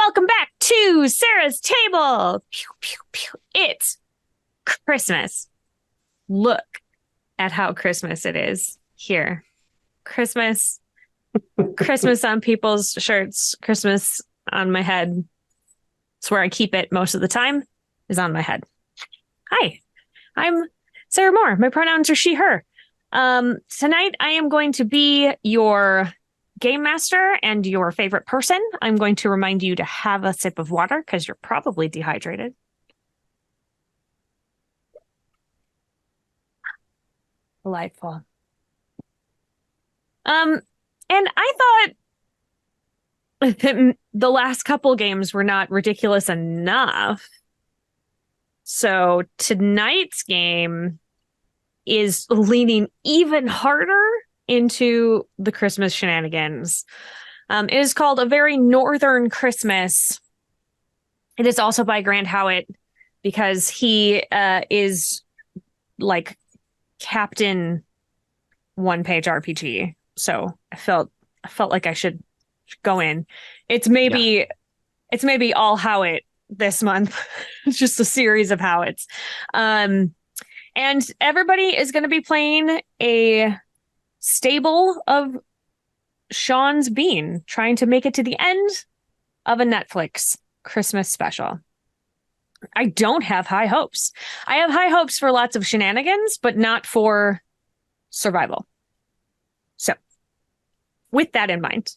Welcome back to Sarah's Table. Pew, pew, pew. It's Christmas. Look at how Christmas it is here. Christmas. Christmas on people's shirts. Christmas on my head. It's where I keep it most of the time, is on my head. Hi, I'm Sarah Moore. My pronouns are she, her. Tonight I am going to be your game master and your favorite person. I'm going to remind you to have a sip of water because you're probably dehydrated. Delightful. And I thought the last couple games were not ridiculous enough. So tonight's game is leaning even harder into the Christmas shenanigans. It is called A Very Northern Christmas. It is also by Grant Howitt because he is like Captain one-page RPG. So I felt like I should go in. It's maybe all Howitt this month. It's just a series of Howitts. And everybody is going to be playing a stable of Sean's Bean, trying to make it to the end of a Netflix Christmas special. I don't have high hopes. I have high hopes for lots of shenanigans, but not for survival. So, with that in mind,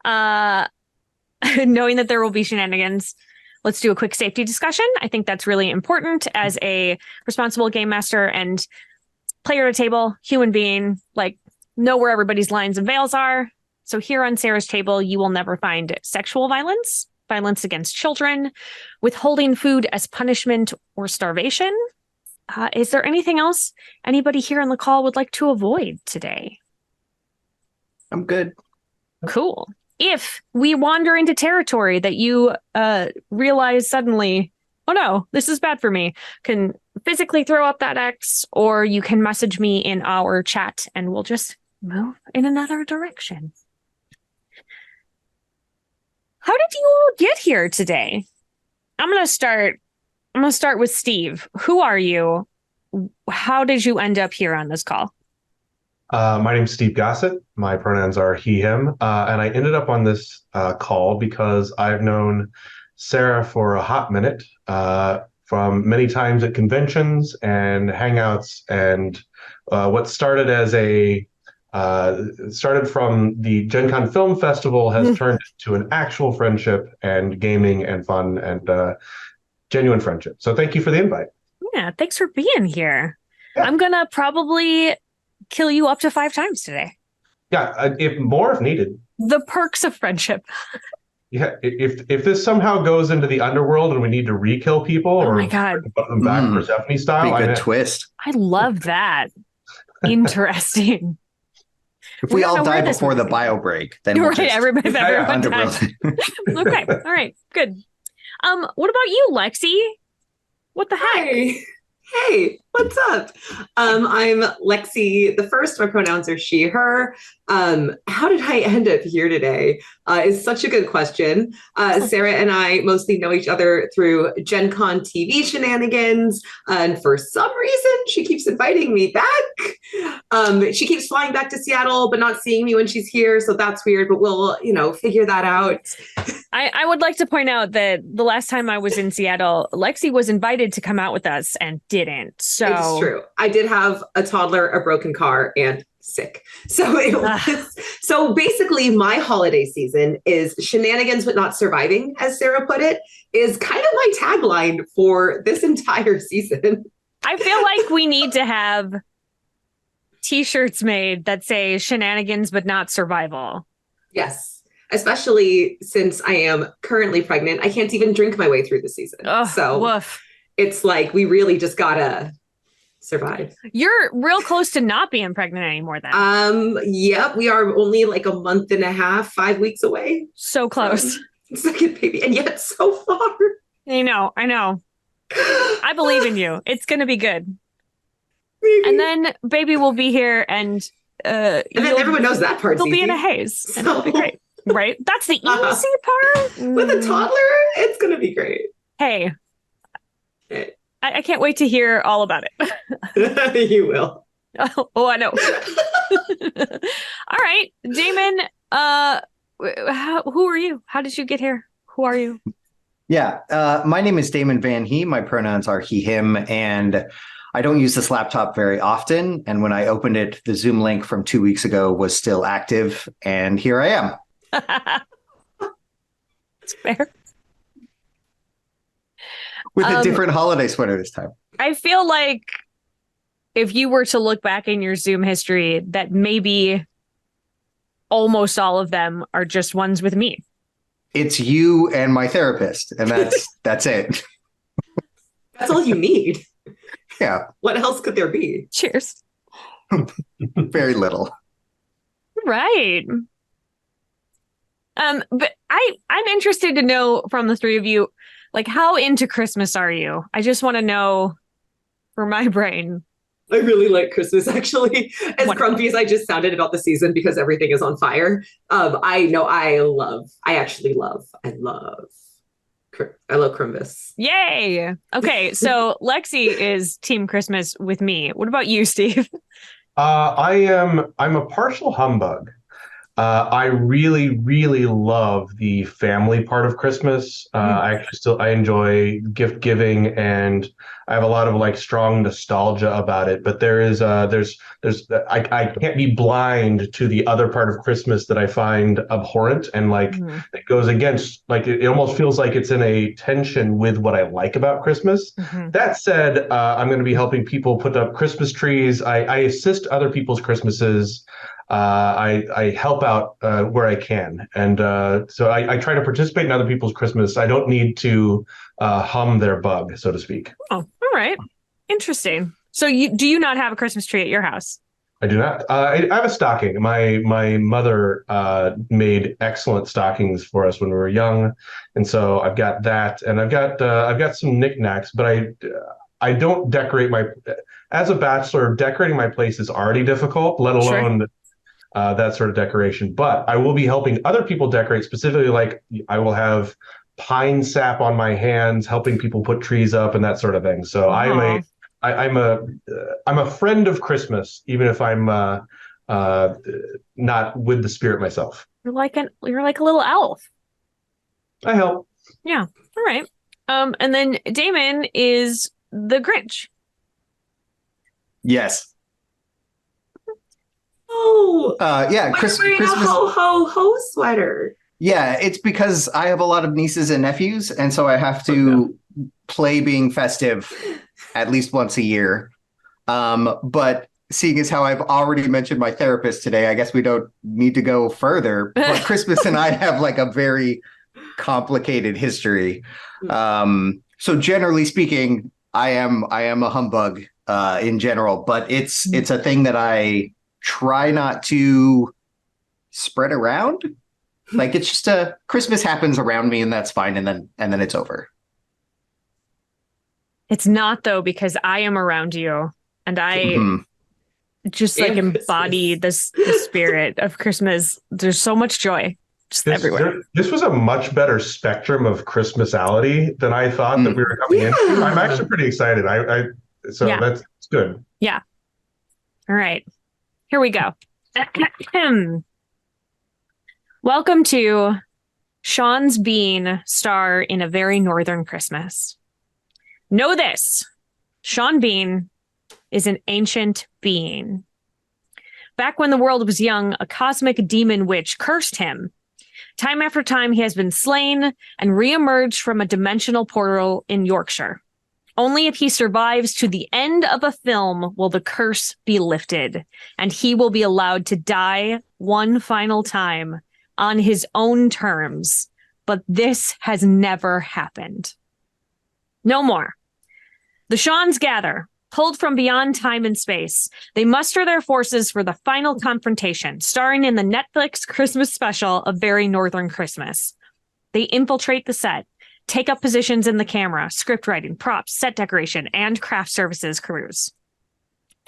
knowing that there will be shenanigans, let's do a quick safety discussion. I think that's really important as a responsible game master and player at a table, human being, like, know where everybody's lines and veils are. So here on Sarah's Table, you will never find sexual violence, violence against children, withholding food as punishment, or starvation. Is there anything else anybody here on the call would like to avoid today? I'm good. Cool. If we wander into territory that you realize suddenly, oh no, this is bad for me, can physically throw up that X, or you can message me in our chat and we'll just move in another direction. How did you all get here today? I'm gonna start with Steve. Who are you? How did you end up here on this call? My name's Steve Gossett. My pronouns are he, him. And I ended up on this call because I've known Sarah for a hot minute, from many times at conventions and hangouts, and what started from the Gen Con Film Festival has turned into an actual friendship and gaming and fun and genuine friendship. So thank you for the invite. Yeah, thanks for being here. Yeah. I'm gonna probably kill you up to 5 times today. Yeah, if needed. The perks of friendship. Yeah, if this somehow goes into the underworld and we need to re-kill people, oh or my God, put them back Persephone style, Be a good twist. I love that. Interesting. If we all die before the bio break, then you're we'll right. Everybody underworld. Okay, all right, good. What about you, Lexi? What the heck? Hey, what's up? I'm Lexi the First. My pronouns are she, her. How did I end up here today? Is such a good question. Sarah and I mostly know each other through Gen Con TV shenanigans. And for some reason, she keeps inviting me back. She keeps flying back to Seattle, but not seeing me when she's here. So that's weird, but we'll, figure that out. I would like to point out that the last time I was in Seattle, Lexi was invited to come out with us and didn't. So it's true. I did have a toddler, a broken car, and sick. So so basically my holiday season is shenanigans but not surviving, as Sarah put it, is kind of my tagline for this entire season. I feel like we need to have t-shirts made that say shenanigans but not survival. Yes. Especially since I am currently pregnant. I can't even drink my way through the season. Oh, so woof. It's like we really just gotta survive. You're real close to not being pregnant anymore then. Yep, we are only like a month and a half, 5 weeks away. So close. Second baby, and yet so far. I know. I believe in you. It's gonna be good. Maybe. And then baby will be here and then everyone knows that part. They'll be in a haze. And it'll be great. Right? That's the easy part. With a toddler, it's going to be great. Hey, I can't wait to hear all about it. You will. Oh, I know. All right, Damon, who are you? How did you get here? Who are you? Yeah, my name is Damon Vanhee. My pronouns are he, him, and I don't use this laptop very often. And when I opened it, the Zoom link from 2 weeks ago was still active, and here I am. That's fair. With a different holiday sweater this time. I feel like if you were to look back in your Zoom history, that maybe almost all of them are just ones with me. It's you and my therapist, and that's it. That's all you need. Yeah. What else could there be? Cheers. Very little. Right. But I'm interested to know from the three of you, like, how into Christmas are you? I just want to know for my brain. I really like Christmas, actually. As grumpy as I just sounded about the season because everything is on fire. I love Christmas. Yay. Okay, so Lexi is Team Christmas with me. What about you, Steve? I'm a partial humbug. I really, really love the family part of Christmas. I enjoy gift giving, and I have a lot of like strong nostalgia about it. But I can't be blind to the other part of Christmas that I find abhorrent, and like it goes against, like it almost feels like it's in a tension with what I like about Christmas. That said, I'm going to be helping people put up Christmas trees. I assist other people's Christmases. I help out where I can, and so I try to participate in other people's Christmas. I don't need to hum their bug, so to speak. Oh, all right, interesting. So do you not have a Christmas tree at your house? I do not. I have a stocking. My mother made excellent stockings for us when we were young, and so I've got that, and I've got some knickknacks, but I don't decorate as a bachelor. Decorating my place is already difficult, let alone. Sure. That sort of decoration. But I will be helping other people decorate, specifically like I will have pine sap on my hands, helping people put trees up and that sort of thing. So I'm a friend of Christmas, even if I'm not with the spirit myself. You're like a little elf. I help. Yeah. All right. And then Damon is the Grinch. Yes. Oh, yeah, Christmas. A ho sweater. Yeah, it's because I have a lot of nieces and nephews, and so I have to play being festive at least once a year. But seeing as how I've already mentioned my therapist today, I guess we don't need to go further. But Christmas and I have like a very complicated history. So generally speaking, I am a humbug in general, but it's a thing that I try not to spread around. Like it's just Christmas happens around me and that's fine. And then it's over. It's not though, because I am around you and I just like embody the spirit of Christmas. There's so much joy just everywhere. This was a much better spectrum of Christmasality than I thought that we were coming into. I'm actually pretty excited. That's good. Yeah. All right. Here we go. Welcome to Sean's Bean, star in A Very Northern Christmas. Know this, Sean Bean is an ancient being. Back when the world was young, a cosmic demon witch cursed him. Time after time, he has been slain and reemerged from a dimensional portal in Yorkshire. Only if he survives to the end of a film will the curse be lifted, and he will be allowed to die one final time on his own terms. But this has never happened. No more. The Seans gather, pulled from beyond time and space. They muster their forces for the final confrontation, starring in the Netflix Christmas special, A Very Northern Christmas. They infiltrate the set, take up positions in the camera, script writing, props, set decoration, and craft services crews.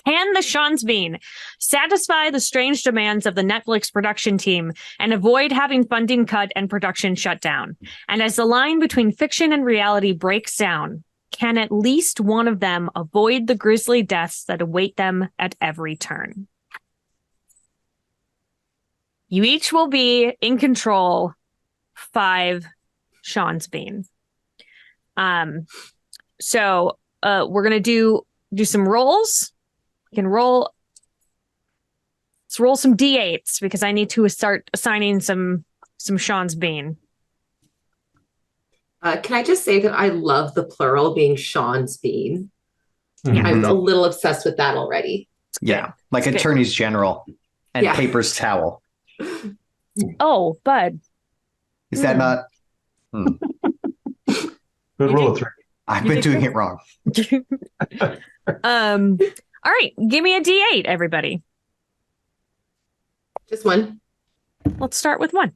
Can the Sean's Bean satisfy the strange demands of the Netflix production team and avoid having funding cut and production shut down? And as the line between fiction and reality breaks down, can at least one of them avoid the grisly deaths that await them at every turn? You each will be in control 5 Sean's Bean. So we're gonna do some rolls. We can roll. Let's roll some D8s because I need to start assigning some Sean's Bean. Can I just say that I love the plural being Sean's Bean? Mhm. I'm a little obsessed with that already. Yeah, like It's good. attorney's general and Yeah. paper's towel. Oh, bud. Is that not? Good You rule did- of 3. I've You been did doing good. it wrong. All right, give me a D8, everybody. Just one. Let's start with 1.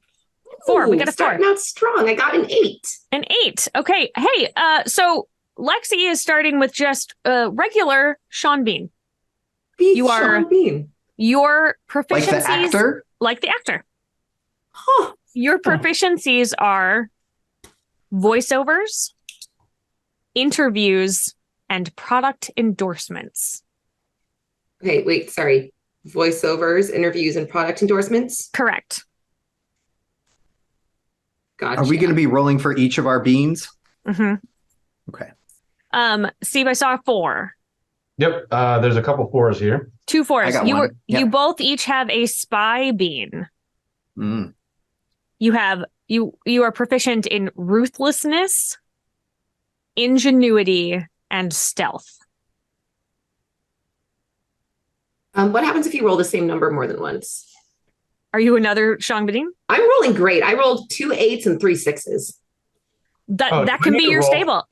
4. We Ooh, got a 4. starting out strong. I got an 8. An 8. Okay. Hey, so Lexi is starting with just regular Sean Bean. Beef You are- Sean Bean. Your Like proficiencies, the actor? like the actor. Huh. Your proficiencies are voiceovers, interviews, and product endorsements. Okay, wait, sorry. Voiceovers, interviews, and product endorsements. Correct. Gotcha. Are we going to be rolling for each of our beans? hmm Okay. Steve, I saw a 4. Yep. There's a couple 4s here. 2 4s. I got You one. were you Yep. both each have a spy bean. Mm. You have you are proficient in ruthlessness, ingenuity, and stealth. What happens if you roll the same number more than once? Are you another Sean Bean? I'm rolling great. I rolled 2 8s and 3 6s. That Oh, that do can we be need to your roll? stable.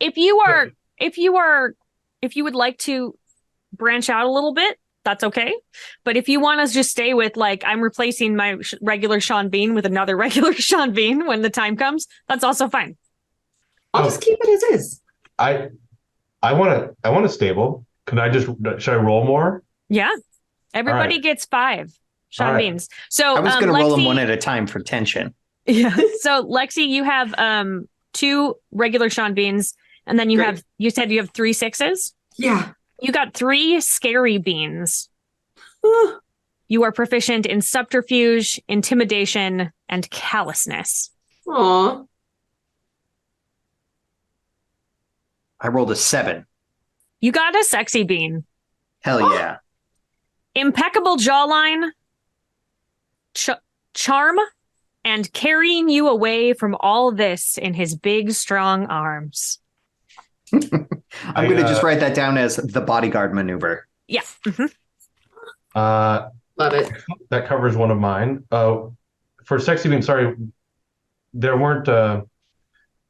If you would like to branch out a little bit, that's okay. But if you want to just stay with like I'm replacing my regular Sean Bean with another regular Sean Bean when the time comes, that's also fine. I'll Oh. just keep it as is. I want a stable. Should I roll more? Yeah. Everybody right. gets 5 Sean All right. Beans. So I was going to roll them Lexi- one at a time for tension. Yeah. So Lexi, you have 2 regular Sean Beans, and then Great. you said you have 3 6s. Yeah. You got 3 scary beans. You are proficient in subterfuge, intimidation, and callousness. Aw. I rolled a 7. You got a sexy bean. Hell yeah. Impeccable jawline, charm, and carrying you away from all this in his big, strong arms. I'm going to just write that down as the bodyguard maneuver. Yeah. Mhm. Love it. That covers one of mine. For sexy bean, sorry, there weren't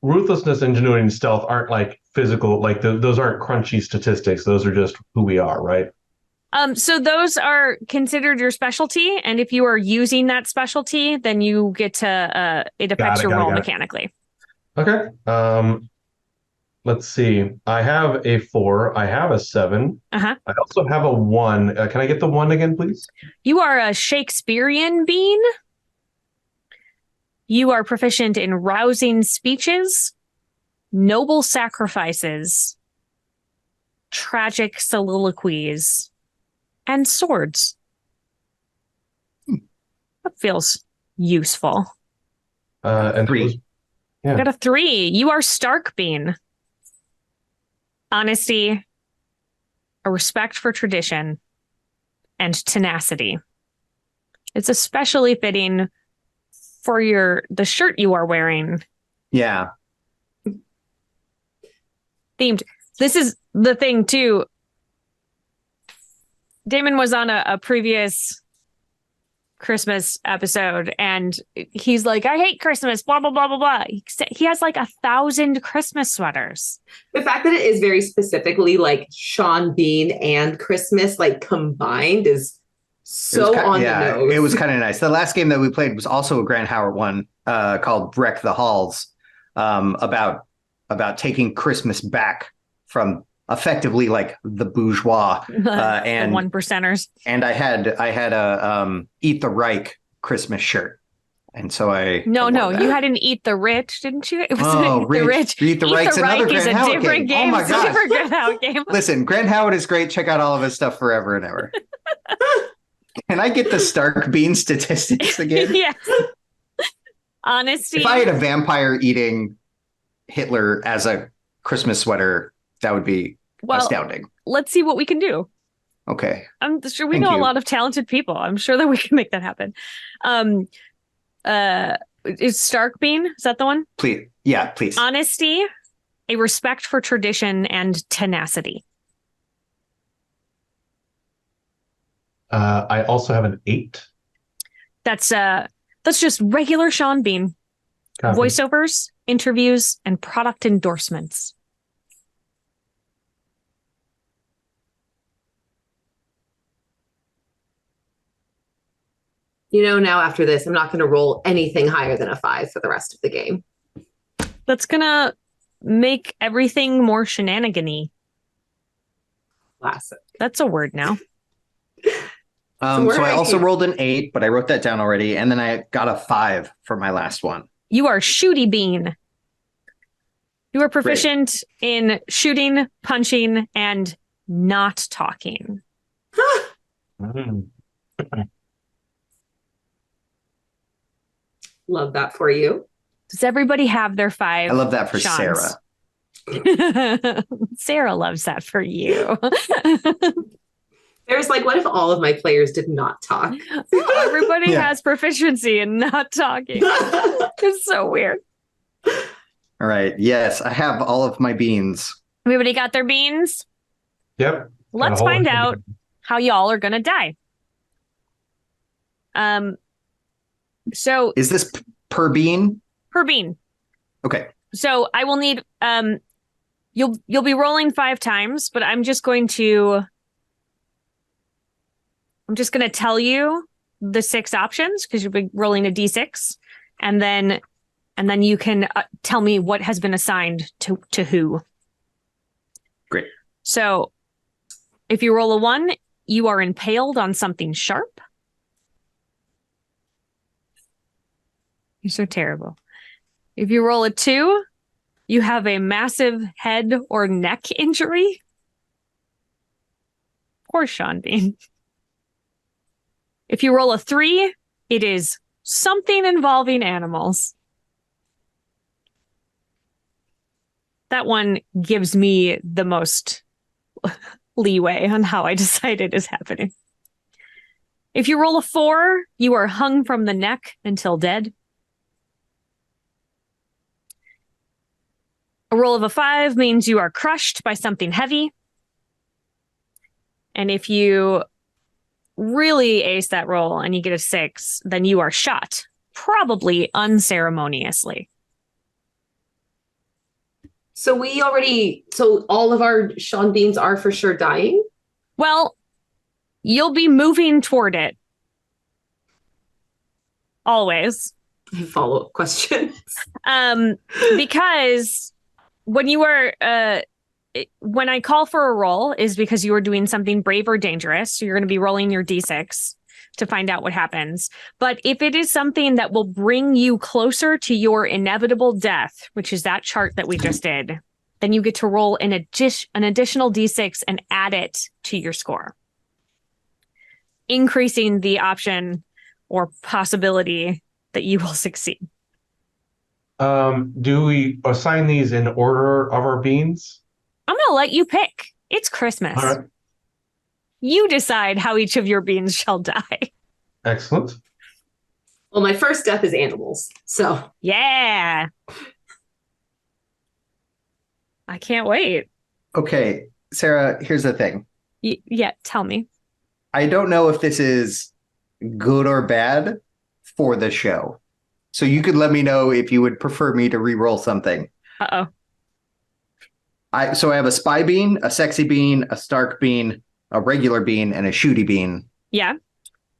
ruthlessness, ingenuity, and stealth aren't like physical, like those aren't crunchy statistics. Those are just who we are, right? So those are considered your specialty, and if you are using that specialty, then you get to it affects your roll got it. mechanically. Okay. Let's see. I have a 4. I have a 7. Uh-huh. I also have a 1. Can I get the 1 again, please? You are a Shakespearean bean. You are proficient in rousing speeches, noble sacrifices, tragic soliloquies, and swords. That feels useful. And 3. Yeah. Got a 3. You are Stark Bean. Honesty, a respect for tradition, and tenacity. It's especially fitting for the shirt you are wearing. Yeah. Themed. This is the thing too. Damon was on a previous Christmas episode and he's like, I hate Christmas, blah, blah, blah, blah, blah. He has like 1,000 Christmas sweaters. The fact that it is very specifically like Sean Bean and Christmas like combined is so on the nose. It was kind of nice. The last game that we played was also a Grant Howard one called Wreck the Halls, about taking Christmas back from effectively like the bourgeois, and the one percenters. And I had a Eat the Reich Christmas shirt, and so I No, that. you had an Eat the Rich, didn't you? It was Oh, Eat the Rich. Eat the Reich's another Reich is Grant a Howitt different game. Oh my It's a gosh. different Grant Howitt game. Listen, Grant Howitt is great. Check out all of his stuff forever and ever. Can I get the Stark Bean statistics again? Yes. Honesty. If I had a vampire eating Hitler as a Christmas sweater, that would be astounding. Let's see what we can do. Okay. I'm sure we know a lot of talented people. I'm sure that we can make that happen. Is Stark Bean? Is that the one? Please. Yeah, please. Honesty, a respect for tradition, and tenacity. I also have an 8. That's just regular Sean Bean. Copy. Voiceovers, interviews, and product endorsements. Now after this, I'm not going to roll anything higher than a 5 for the rest of the game. That's gonna make everything more shenanigan-y. Classic. That's a word now. So I also rolled an 8, but I wrote that down already, and then I got a 5 for my last one. You are Shooty Bean. You are proficient in shooting, punching, and not talking. Love that for you. Does everybody have their 5? I love that for Seans? Sarah. Sarah loves that for you. There's what if all of my players did not talk? Everybody has proficiency in not talking. It's so weird. All right. Yes, I have all of my beans. Everybody got their beans? Yep. Let's find out how y'all are gonna die. So is this per bean? Per bean. Okay. So I will need you'll be rolling 5 times, but I'm just going to tell you the 6 options because you'll be rolling a d6, and then you can tell me what has been assigned to who. Great. So if you roll a 1, you are impaled on something sharp. You're so terrible. If you roll a 2, you have a massive head or neck injury. Poor Sean Bean. If you roll a 3, it is something involving animals. That one gives me the most leeway on how I decide it is happening. If you roll a 4, you are hung from the neck until dead. A roll of a 5 means you are crushed by something heavy. And if you really ace that roll and you get a 6, then you are shot, probably unceremoniously. So all of our Sean Beans are for sure dying? Well, you'll be moving toward it. Always. Follow-up questions. Because when you are when I call for a roll is because you are doing something brave or dangerous. So you're going to be rolling your d6 to find out what happens. But if it is something that will bring you closer to your inevitable death, which is that chart that we just did, then you get to roll an additional d6 and add it to your score, increasing the option or possibility that you will succeed. Do we assign these in order of our beans? I'm going to let you pick. It's Christmas. All right. You decide how each of your beans shall die. Excellent. Well, my first death is animals, so. Yeah. I can't wait. Okay, Sarah, here's the thing. Yeah, tell me. I don't know if this is good or bad for the show. So you could let me know if you would prefer me to re-roll something. Uh-oh. I have a spy bean, a sexy bean, a Stark bean, a regular bean, and a shooty bean. Yeah.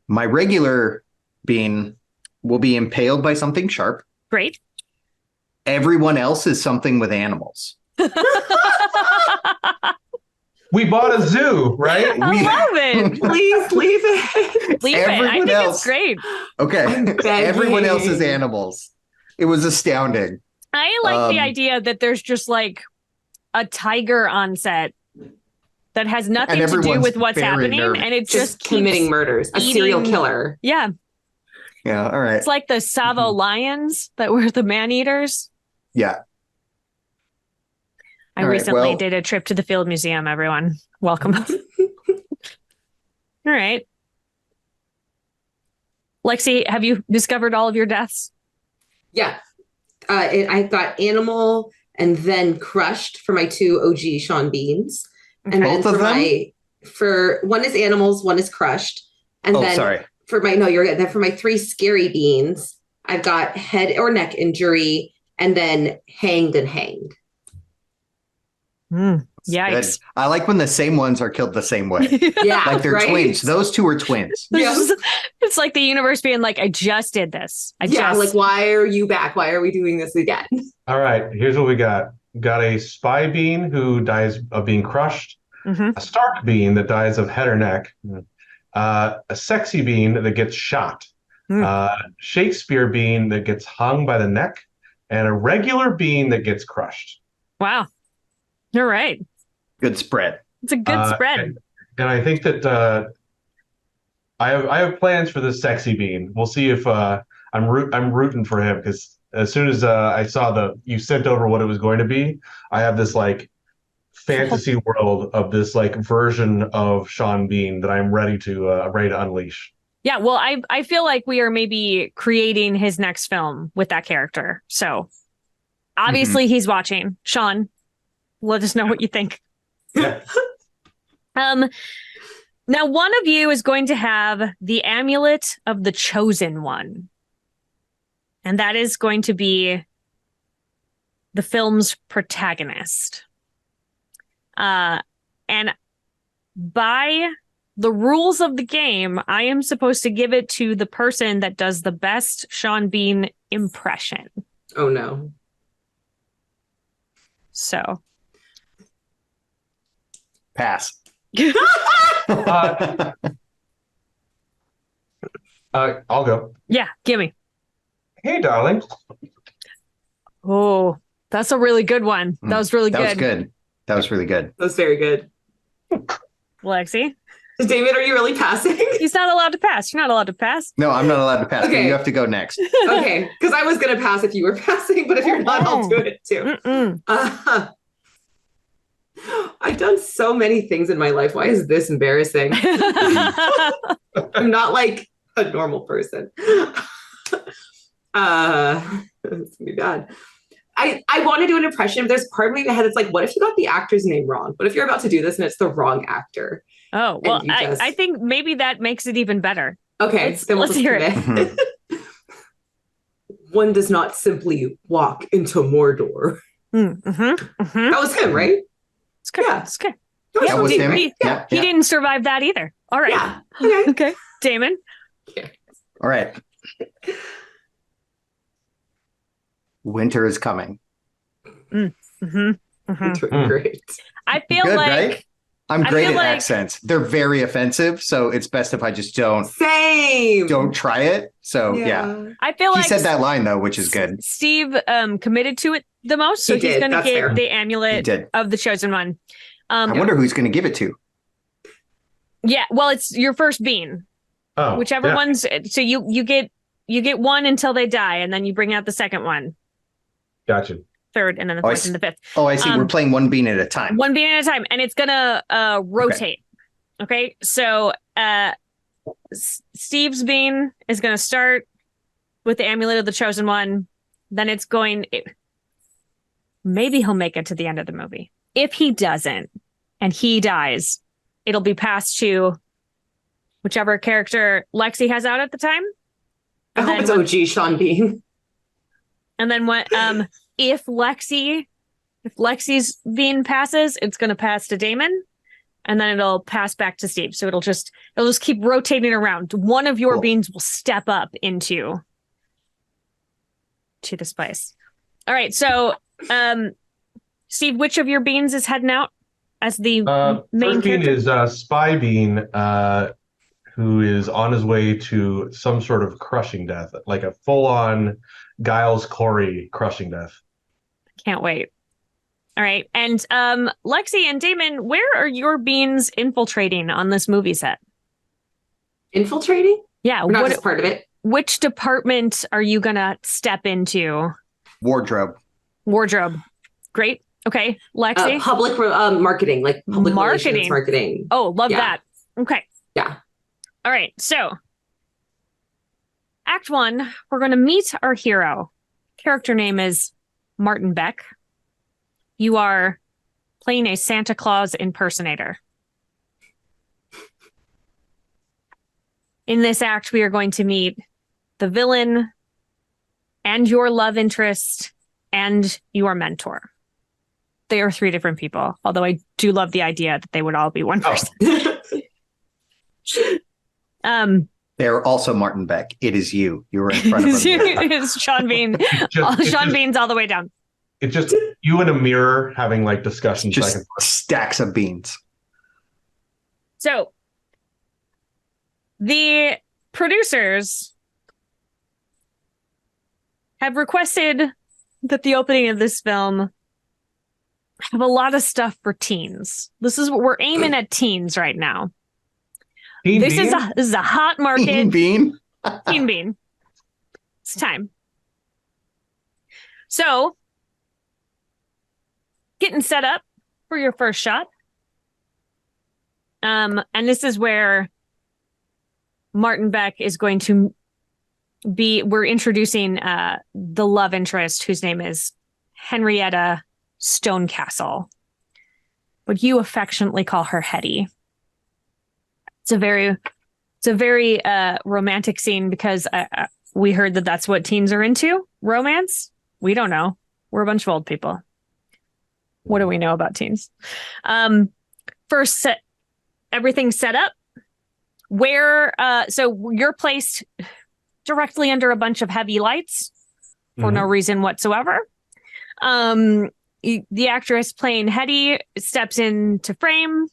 My regular bean will be impaled by something sharp. Great. Everyone else is something with animals. We bought a zoo, right? I love it. Please leave it. Leave it. I Everyone think else- it's great. Okay. I'm begging. Everyone else's animals. It was astounding. I like the idea that there's just like a tiger on set that has nothing to do everyone's with what's very happening, nervous. and it Just just committing keeps murders. A serial eating- killer. Yeah, Yeah. All right. it's like the Savo lions that were the man-eaters. Yeah. I All right, recently well- did a trip to the Field Museum, everyone. Welcome. All right. Lexi, have you discovered all of your deaths? Yeah. I got animal and then crushed for my 2 OG Sean Beans. And Both then of them? for one is animals, one is crushed. And Oh, then sorry. for my, no, you're good. Then for my 3 scary beans, I've got head or neck injury and then hanged and hanged. Yikes. Good. I like when the same ones are killed the same way. Yeah. Like they're right? twins. Those two are twins. Yeah. It's like the universe being like, I just did this. Yeah, like, why are you back? Why are we doing this again? All right, here's what we got. Got a spy bean who dies of being crushed, Mhm. a Stark bean that dies of head or neck, a sexy bean that gets shot, Shakespeare bean that gets hung by the neck, and a regular bean that gets crushed. Wow. You're right. Good spread. It's a good spread. And I think that I have plans for this sexy bean. We'll see if I'm rooting for him, because as soon as I saw you sent over what it was going to be, I have this like fantasy world of this like version of Sean Bean that I'm ready to unleash. Yeah, well, I feel like we are maybe creating his next film with that character. So obviously he's watching. Sean, let us know what you think. Yeah. Now one of you is going to have the amulet of the chosen one. And that is going to be the film's protagonist. And by the rules of the game, I am supposed to give it to the person that does the best Sean Bean impression. Oh no. So Pass. I'll go. yeah, gimme. Hey, darling. Oh, that's a really good one. That was really That was good. That was really good. That's very good. Lexi, David, are you really passing? he's not allowed to pass. You're not allowed to pass. No, I'm not allowed to pass. Okay. You have to go next. Okay, because I was going to pass if you were passing, but if you're not, I'll do it too. Mm-mm. I've done so many things in my life. Why is this embarrassing? I'm not like a normal person. It's gonna be bad. I want to do an impression. There's part of me in my head that's like, what if you got the actor's name wrong? What if you're about to do this and it's the wrong actor? Oh, well, you just- I think maybe that makes it even better. Okay, Let's- then we'll let's just hear it. commit. One does not simply walk into Mordor. That was him, right? It's good. Yeah. It's good. That was Sean Bean, him. right? Yeah. He didn't survive that either. All right. Yeah. Okay. Okay. Damon. All right. Winter is coming. Doing great. I feel Good, like right? I'm I great feel at like- accents. They're very offensive, so it's best if I just don't Same. try it. So yeah. I feel He like said that line though, which is good. Steve committed to it the most, so He he's did. going to That's get fair. the He amulet did. of the chosen one. I wonder who he's going to give it to. Yeah, well, it's your first bean, Oh, whichever yeah. one's. So you get one until they die, and then you bring out the second one, Gotcha. third, and then the Oh, I fourth and the fifth. Oh, I see. We're playing one bean at a time. One bean at a time, and it's gonna rotate. Okay, so Steve's bean is gonna start with the amulet of the chosen one. Then it's going. Maybe he'll make it to the end of the movie. If he doesn't, and he dies, it'll be passed to whichever character Lexi has out at the time. I And hope then it's OG Sean Bean. And then what? If Lexi's bean passes, it's going to pass to Damon, and then it'll pass back to Steve. So it'll just keep rotating around. One of your Cool. beans will step up into this place. All right. So, Steve, which of your beans is heading out? as the main First bean character? is Spy Bean, who is on his way to some sort of crushing death, like a full-on Giles Corey crushing death. Can't wait. All right. And Lexi and Damon, where are your beans infiltrating on this movie set? Infiltrating? Yeah. We're not just part of it. Which department are you going to step into? Wardrobe. Great. Okay. Lexi? Public marketing, like public relations marketing. Oh, love that. Okay. Yeah. All right. So, Act 1, we're going to meet our hero. Character name is Martin Beck. You are playing a Santa Claus impersonator. In this act, we are going to meet the villain and your love interest and your mentor. They are 3 different people, although I do love the idea that they would all be one person. They're also Martin Beck. It is you. You were in front of him. It's Sean Bean. Sean Bean's all the way down. It's just you in a mirror having like discussions. Just stacks of beans. So the producers have requested that the opening of this film have a lot of stuff for teens. This is what we're aiming at, teens right now. This is a hot market. Teen Bean. Teen Bean. It's time. So, getting set up for your first shot. And this is where Martin Beck is going to be, we're introducing the love interest, whose name is Henrietta Stonecastle, but you affectionately call her Hetty. It's a very romantic scene because we heard that that's what teens are into. Romance? We don't know. We're a bunch of old people. What do we know about teens? First, everything's set up. So you're placed directly under a bunch of heavy lights for no reason whatsoever. The actress playing Hetty steps into frame.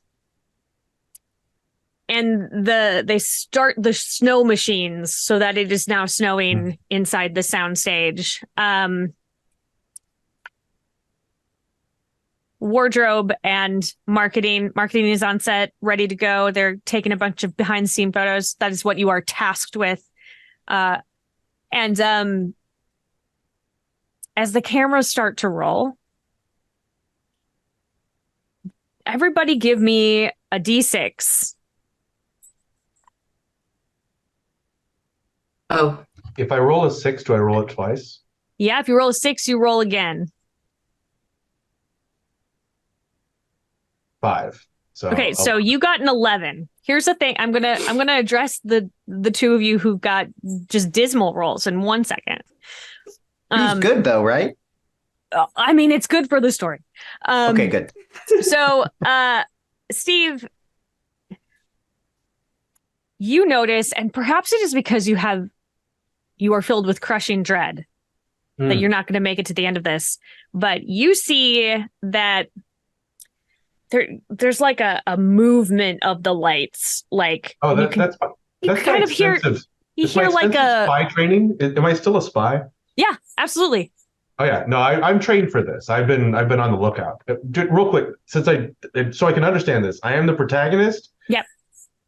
And they start the snow machines so that it is now snowing inside the soundstage. Wardrobe and marketing is on set, ready to go. They're taking a bunch of behind the scene photos. That is what you are tasked with. And as the cameras start to roll, everybody give me a D6. Oh. If I roll a 6, do I roll it twice? Yeah, if you roll a 6, you roll again. 5. So okay, so you got an 11. Here's the thing. I'm gonna address the 2 of you who got just dismal rolls in 1 second. It's good though, right? I mean, it's good for the story. Okay, good. So, Steve, you notice, and perhaps it is because you are filled with crushing dread that you're not going to make it to the end of this, but you see that there's like a movement of the lights. Like, that's kind of hear, you hear like a spy training. Am I still a spy? Yeah, absolutely. Oh yeah, no, I'm trained for this. I've been on the lookout. Real quick, so I can understand this. I am the protagonist. Yep.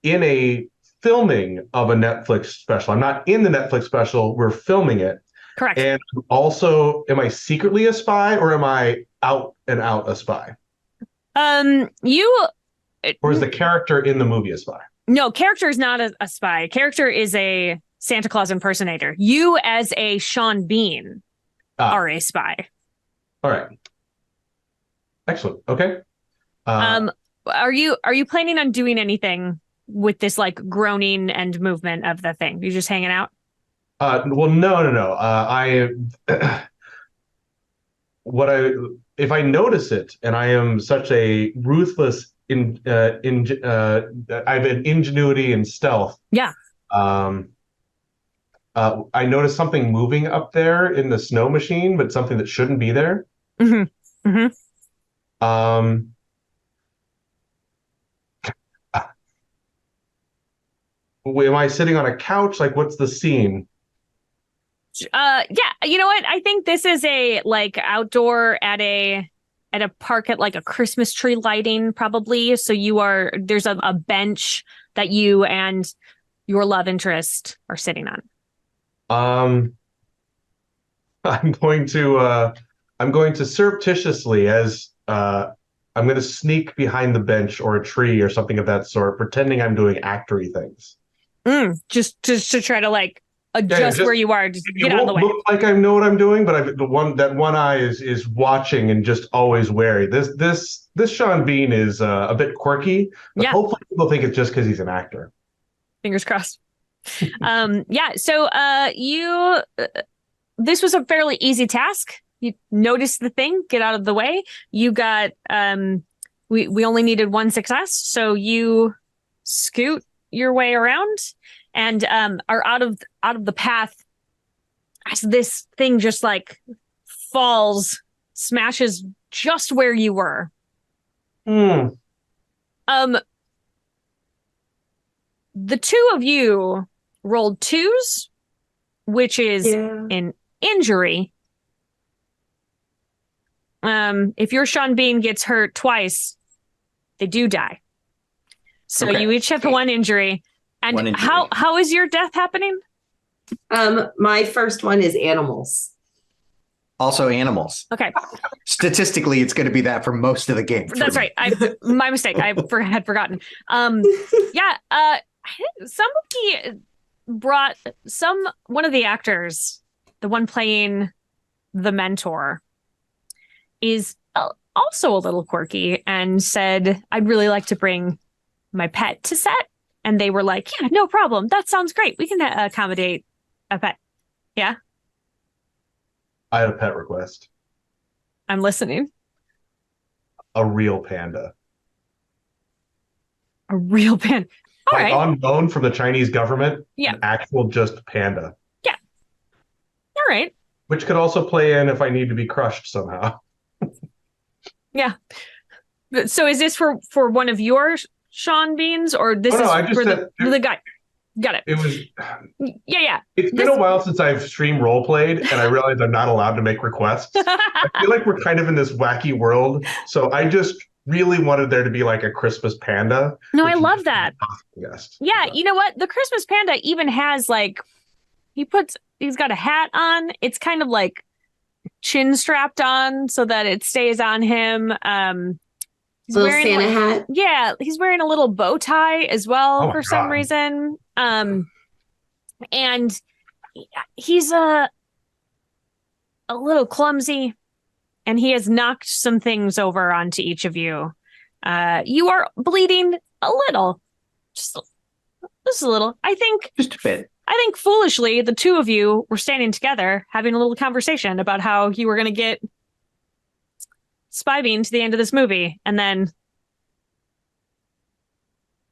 In a filming of a Netflix special. I'm not in the Netflix special. We're filming it. Correct. And also, am I secretly a spy or am I out and out a spy? Or is the character in the movie a spy? No, character is not a spy. Character is a Santa Claus impersonator. You, as a Sean Bean, are a spy. All right. Excellent. Okay. Are you planning on doing anything with this like groaning and movement of the thing? You just hanging out? Well, no. If I notice it and I am such a ruthless I have an ingenuity and stealth. Yeah. I noticed something moving up there in the snow machine, but something that shouldn't be there. Mm-hmm. Mm-hmm. am I sitting on a couch? Like, what's the scene? Yeah, you know what? I think this is a like outdoor at a park at like a Christmas tree lighting, probably. So there's a bench that you and your love interest are sitting on. Um, I'm going to surreptitiously I'm going to sneak behind the bench or a tree or something of that sort, pretending I'm doing actory things. Just to try to like adjust just, where you are, just it get out of the won't way. look like I know what I'm doing, but that one eye is watching and just always wary. This Sean Bean is a bit quirky, but Yeah. hopefully people think it's just because he's an actor. Fingers crossed. Yeah. So you this was a fairly easy task. You noticed the thing, get out of the way. You got we only needed one success, so you scoot your way around and are out of the path as this thing just like falls, smashes just where you were. Hmm. The two of you rolled twos, which is an injury. If your Sean Bean gets hurt twice, they do die. So you each have one injury. And how is your death happening? My first one is animals. Also animals. Okay. Statistically, it's going to be that for most of the game. That's right. My mistake. I had forgotten. Yeah. Somebody brought one of the actors, the one playing the mentor, is also a little quirky and said, I'd really like to bring my pet to set. And they were like, yeah, no problem. That sounds great. We can accommodate a pet. Yeah. I have a pet request. I'm listening. A real panda. A real panda. All right. On loan from the Chinese government. Yeah. An actual just panda. Yeah. All right. Which could also play in if I need to be crushed somehow. Yeah. So is this for one of your Sean Beans, or this is for the guy? Got it. It was. Yeah. It's been a while since I've stream role played, and I realized I'm not allowed to make requests. I feel like we're kind of in this wacky world, so I just really wanted there to be like a Christmas panda. No, I love that. Yes. Yeah, you know what? The Christmas panda even has like he's got a hat on. It's kind of like chin strapped on so that it stays on him. He's little wearing Santa hat. Yeah, he's wearing a little bow tie as well for some reason. And he's a little clumsy, and he has knocked some things over onto each of you. You are bleeding a little, just a little. I think just a bit. I think foolishly, the two of you were standing together having a little conversation about how you were going to get Spy Bean to the end of this movie, and then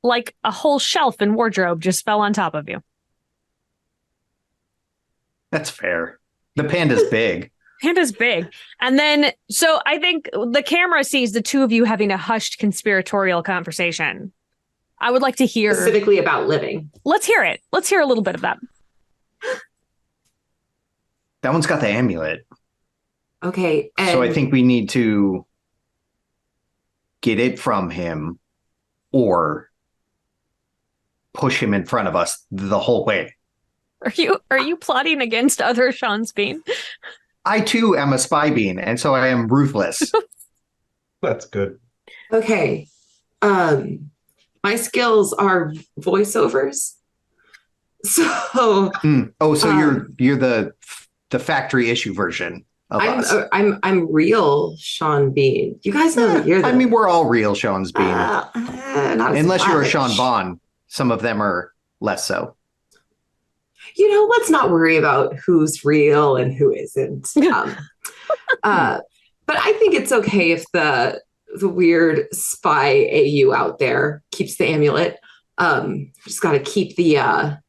like a whole shelf and wardrobe just fell on top of you. That's fair. The panda's big. Panda's big. And then, so I think the camera sees the two of you having a hushed conspiratorial conversation. I would like to hear specifically about living. Let's hear it. Let's hear a little bit of that. That one's got the amulet. Okay. So I think we need to get it from him or push him in front of us the whole way. Are you plotting against other Sean Bean? I too am a spy bean, and so I am ruthless. That's good. Okay. My skills are voiceovers. So you're the factory issue version of us. I'm real Sean Bean. You guys know that you're I mean, we're all real Sean's Bean. Unless you're a Sean Vaughn. Some of them are less so. You know, let's not worry about who's real and who isn't. But I think it's okay if the weird spy AU out there keeps the amulet. Just got to keep the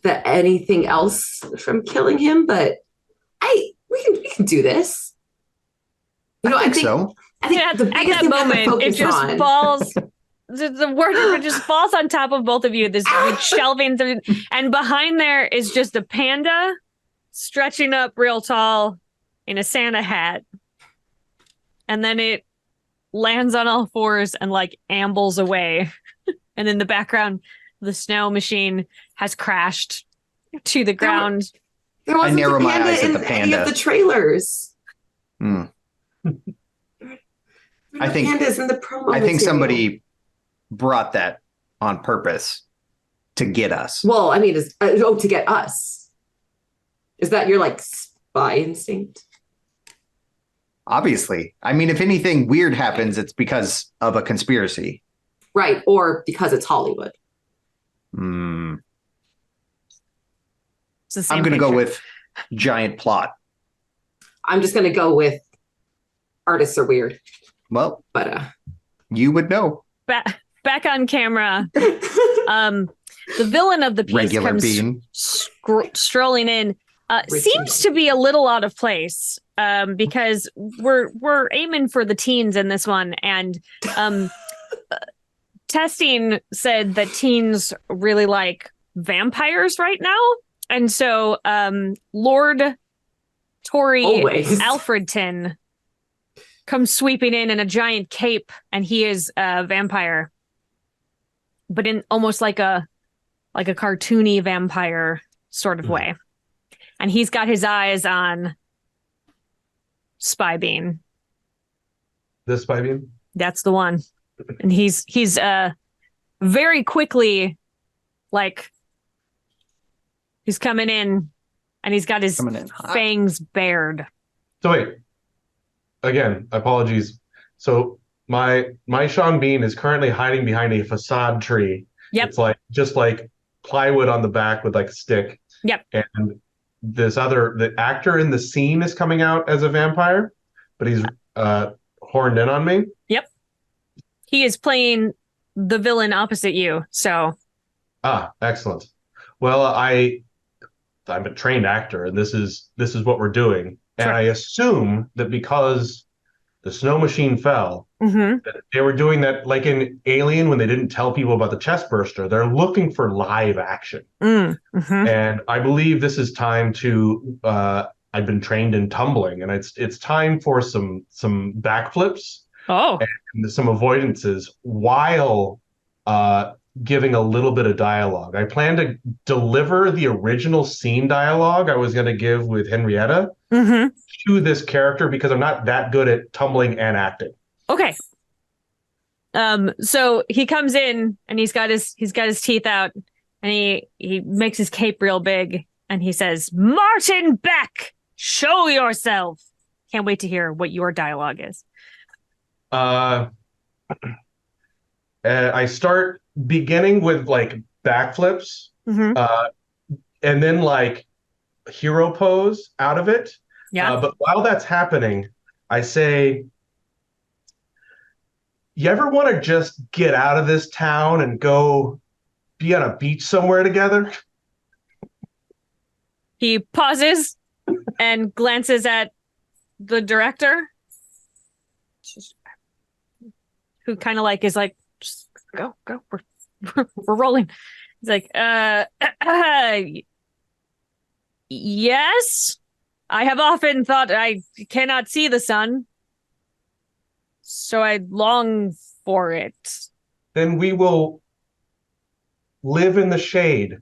anything else from killing him. But we can do this. You know, I think so. I think at that moment it just falls. the wardrobe just falls on top of both of you. This big shelving, and behind there is just a panda stretching up real tall in a Santa hat, and then it lands on all fours and like ambles away. And in the background, the snow machine has crashed to the ground. There wasn't narrow a my panda eyes at in the any of panda. the trailers. Hmm. There were I no think- pandas in the promo I think material. somebody brought that on purpose to get us. Well, I mean, to get us. Is that your like spy instinct? Obviously. I mean, if anything weird happens, it's because of a conspiracy. Right, or because it's Hollywood. Hmm. It's the same I'm going to go picture. with giant plot. I'm just gonna go with artists are weird, Well, but you would know. Back on camera. The villain of the piece Regular comes bean. strolling in. Seems to be a little out of place because we're aiming for the teens in this one, and testing said that teens really like vampires right now, and so Lord Tory always. Alfredton comes sweeping in a giant cape, and he is a vampire, but in almost like a cartoony vampire sort of way. And he's got his eyes on Spy Bean. This Spy Bean? That's the one. And he's very quickly, like, he's coming in, and he's got his Coming in hot. fangs bared. So wait, again, apologies. So my Sean Bean is currently hiding behind a facade tree. Yep. It's like just like plywood on the back with like a stick. Yep. And the actor in the scene is coming out as a vampire, but he's horned in on me. Yep. He is playing the villain opposite you. So Excellent. Well, I'm a trained actor, and this is what we're doing. And Sure. I assume that because the snow machine fell, mhm. that they were doing that like in Alien when they didn't tell people about the chest burster. They're looking for live action. Mhm. And I believe this is time to I've been trained in tumbling, and it's time for some backflips Oh, and some avoidances while giving a little bit of dialogue. I plan to deliver the original scene dialogue I was going to give with Henrietta mhm. to this character because I'm not that good at tumbling and acting. Okay. So he comes in, and he's got his teeth out, and he makes his cape real big, and he says, "Martin Beck, show yourself." Can't wait to hear what your dialogue is. I start beginning with like backflips, Mhm. and then like hero pose out of it. Yeah. But while that's happening, I say, you ever want to just get out of this town and go be on a beach somewhere together? He pauses and glances at the director, who kind of like is like, "Just go, we're rolling." He's like, yes, I have often thought I cannot see the sun, so I long for it." Then we will live in the shade.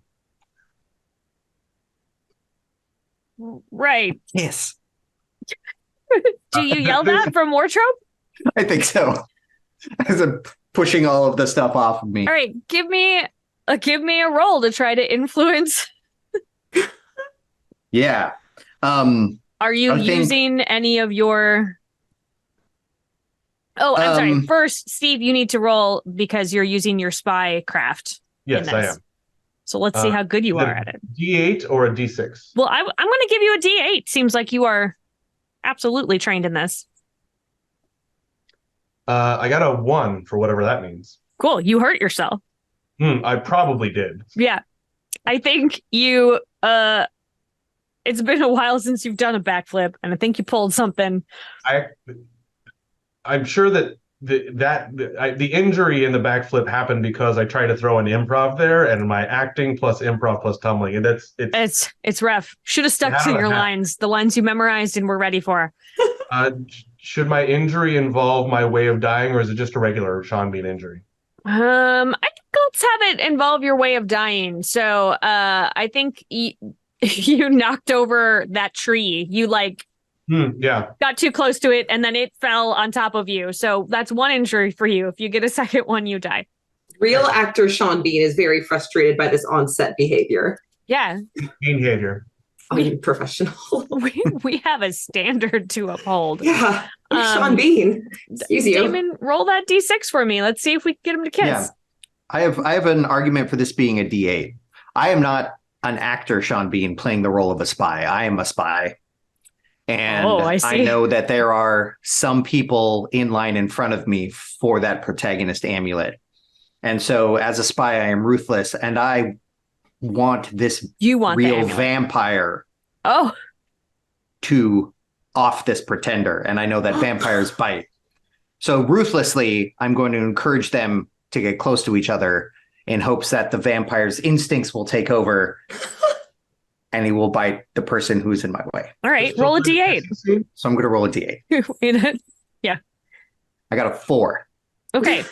Right. Yes, Do you yell that from Wardrobe? I think so. As I'm pushing all of the stuff off of me. All right, give me a roll to try to influence. Yeah. Are you I think- using any of your... Oh, I'm sorry. First, Steve, you need to roll because you're using your spy craft. Yes, in I this. am. So let's see how good you is it are at it. D8 or a D6? Well, I'm going to give you a D8. Seems like you are absolutely trained in this. I got a 1 for whatever that means. Cool. You hurt yourself. I probably did. Yeah. I think you... It's been a while since you've done a backflip, and I think you pulled something. I'm sure that the injury in the backflip happened because I tried to throw an improv there, and my acting plus improv plus tumbling, and it's rough. Should have stuck to your lines, the lines you memorized and were ready for. Should my injury involve my way of dying, or is it just a regular Sean Bean injury? I think let's have it involve your way of dying. So I think you knocked over that tree. You got too close to it, and then it fell on top of you. So that's one injury for you. If you get a second one, you die. Real actor Sean Bean is very frustrated by this on-set behavior. Yeah. Behavior. Unprofessional. we have a standard to uphold. Yeah. Sean Bean. Excuse you. Damon, roll that D6 for me. Let's see if we can get him to kiss. Yeah. I have an argument for this being a D8. I am not an actor, Sean Bean, playing the role of a spy. I am a spy. And I know that there are some people in line in front of me for that protagonist amulet. And so as a spy, I am ruthless, and I want this real vampire to off this pretender. And I know that vampires bite. So ruthlessly, I'm going to encourage them to get close to each other in hopes that the vampire's instincts will take over and he will bite the person who's in my way. All right, roll a D8. So I'm going to roll a D8. Yeah. I got a 4. Okay.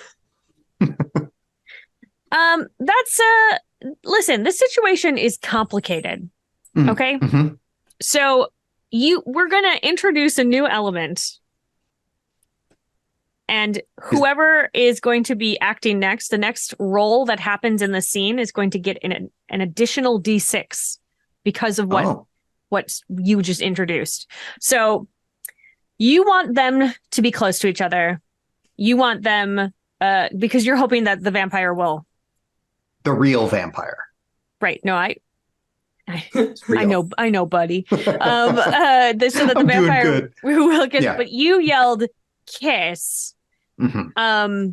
Listen, this situation is complicated. Mm-hmm. Okay? Mm-hmm. So we're going to introduce a new element. And whoever is going to be acting next, the next role that happens in the scene is going to get an additional D6 because of what you just introduced. So you want them to be close to each other. You want them because you're hoping that the vampire will. The real vampire. Right. No, I know, buddy. So that the vampire will kiss. Yeah. But you yelled kiss. Mm-hmm.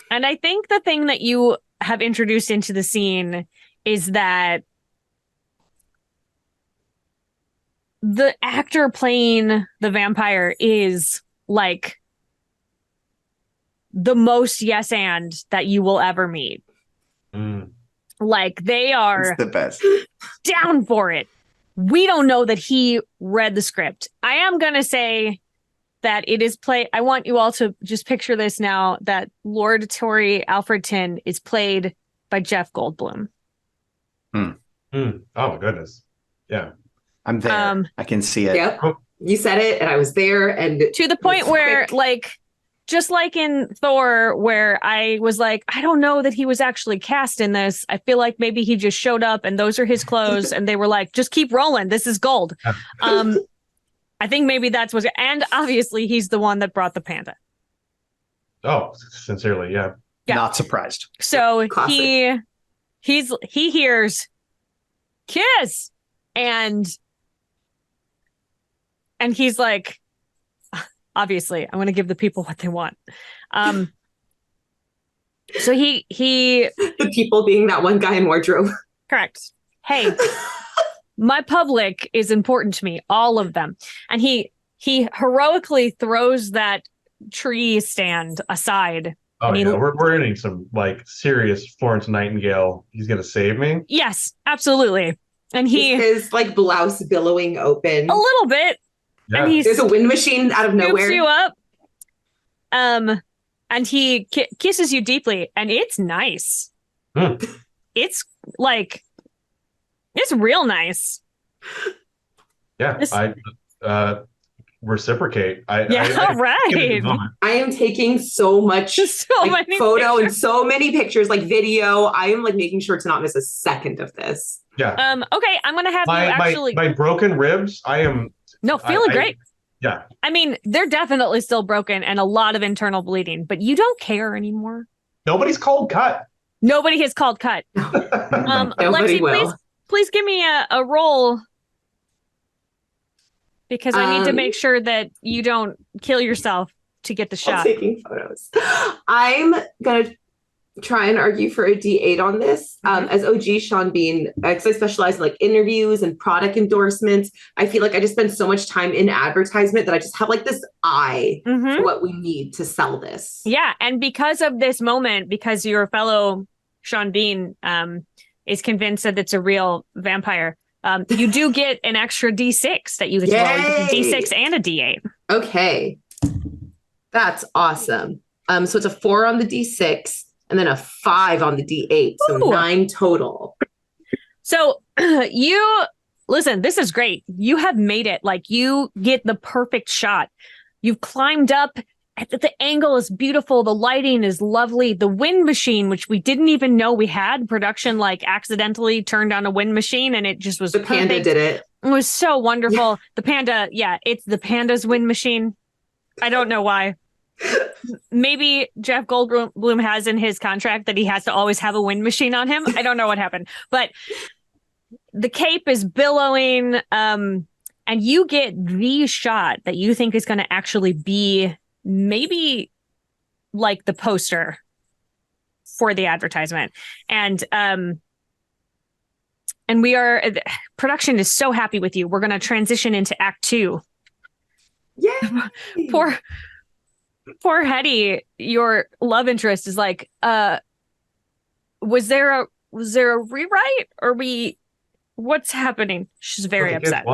And I think the thing that you have introduced into the scene is that the actor playing the vampire is like the most yes and that you will ever meet. Like they are the best. Down for it. We don't know that he read the script. I am going to say that it is I want you all to just picture this now, that Lord Torrey Alfredton is played by Jeff Goldblum. Oh my goodness. Yeah. I'm there. I can see it. Yep. You said it and I was there, and to the point where just like in Thor, where I was like, I don't know that he was actually cast in this. I feel like maybe he just showed up and those are his clothes. And they were like, just keep rolling. This is gold. I think maybe that's what, and obviously he's the one that brought the panda. Oh, sincerely. Yeah. Not surprised. So he hears kiss and he's like, obviously, I want to give the people what they want. So he the people being that one guy in wardrobe. Correct. Hey, my public is important to me, all of them. And he heroically throws that tree stand aside. Oh yeah, we're in some serious Florence Nightingale. He's gonna save me. Yes, absolutely. And his blouse billowing open a little bit. Yeah. And there's a wind machine out of nowhere. You up. And he kisses you deeply, and it's nice. It's it's real nice. Yeah, I reciprocate. Right. I am taking so much many photo pictures. And so many pictures, video. I am making sure to not miss a second of this. Yeah. Okay, I'm gonna have you actually. My broken ribs. I am. No, feeling great. Yeah. I mean, they're definitely still broken and a lot of internal bleeding, but you don't care anymore. Nobody's called cut. Nobody has called cut. Nobody Lexi, will. Please give me a roll, because I need to make sure that you don't kill yourself to get the shot. Taking photos. I'm gonna try and argue for a D8 on this. As OG Sean Bean, because I specialize in like interviews and product endorsements, I feel like I just spend so much time in advertisement that I just have like this eye for what we need to sell this. Yeah, and because of this moment, because your fellow Sean Bean is convinced that it's a real vampire, you do get an extra D6 that you get to roll. You get a D6 and a D8. Okay. That's awesome. So it's a 4 on the D6 and then a 5 on the D8. So 9 total. So listen, this is great. You have made it. Like, you get the perfect shot. You've climbed up. The angle is beautiful. The lighting is lovely. The wind machine, which we didn't even know we had, production like accidentally turned on a wind machine and it just was the perfect. Panda did it. It was so wonderful. The Panda, it's the Panda's wind machine. I don't know why. Maybe Jeff Goldblum has in his contract that he has to always have a wind machine on him. I don't know what happened, but the cape is billowing, and you get the shot that you think is going to actually be maybe like the poster for the advertisement. And production is so happy with you. We're going to transition into Act 2. Yeah. Poor Hetty, your love interest, is like, was there a rewrite, or what's happening? She's very upset.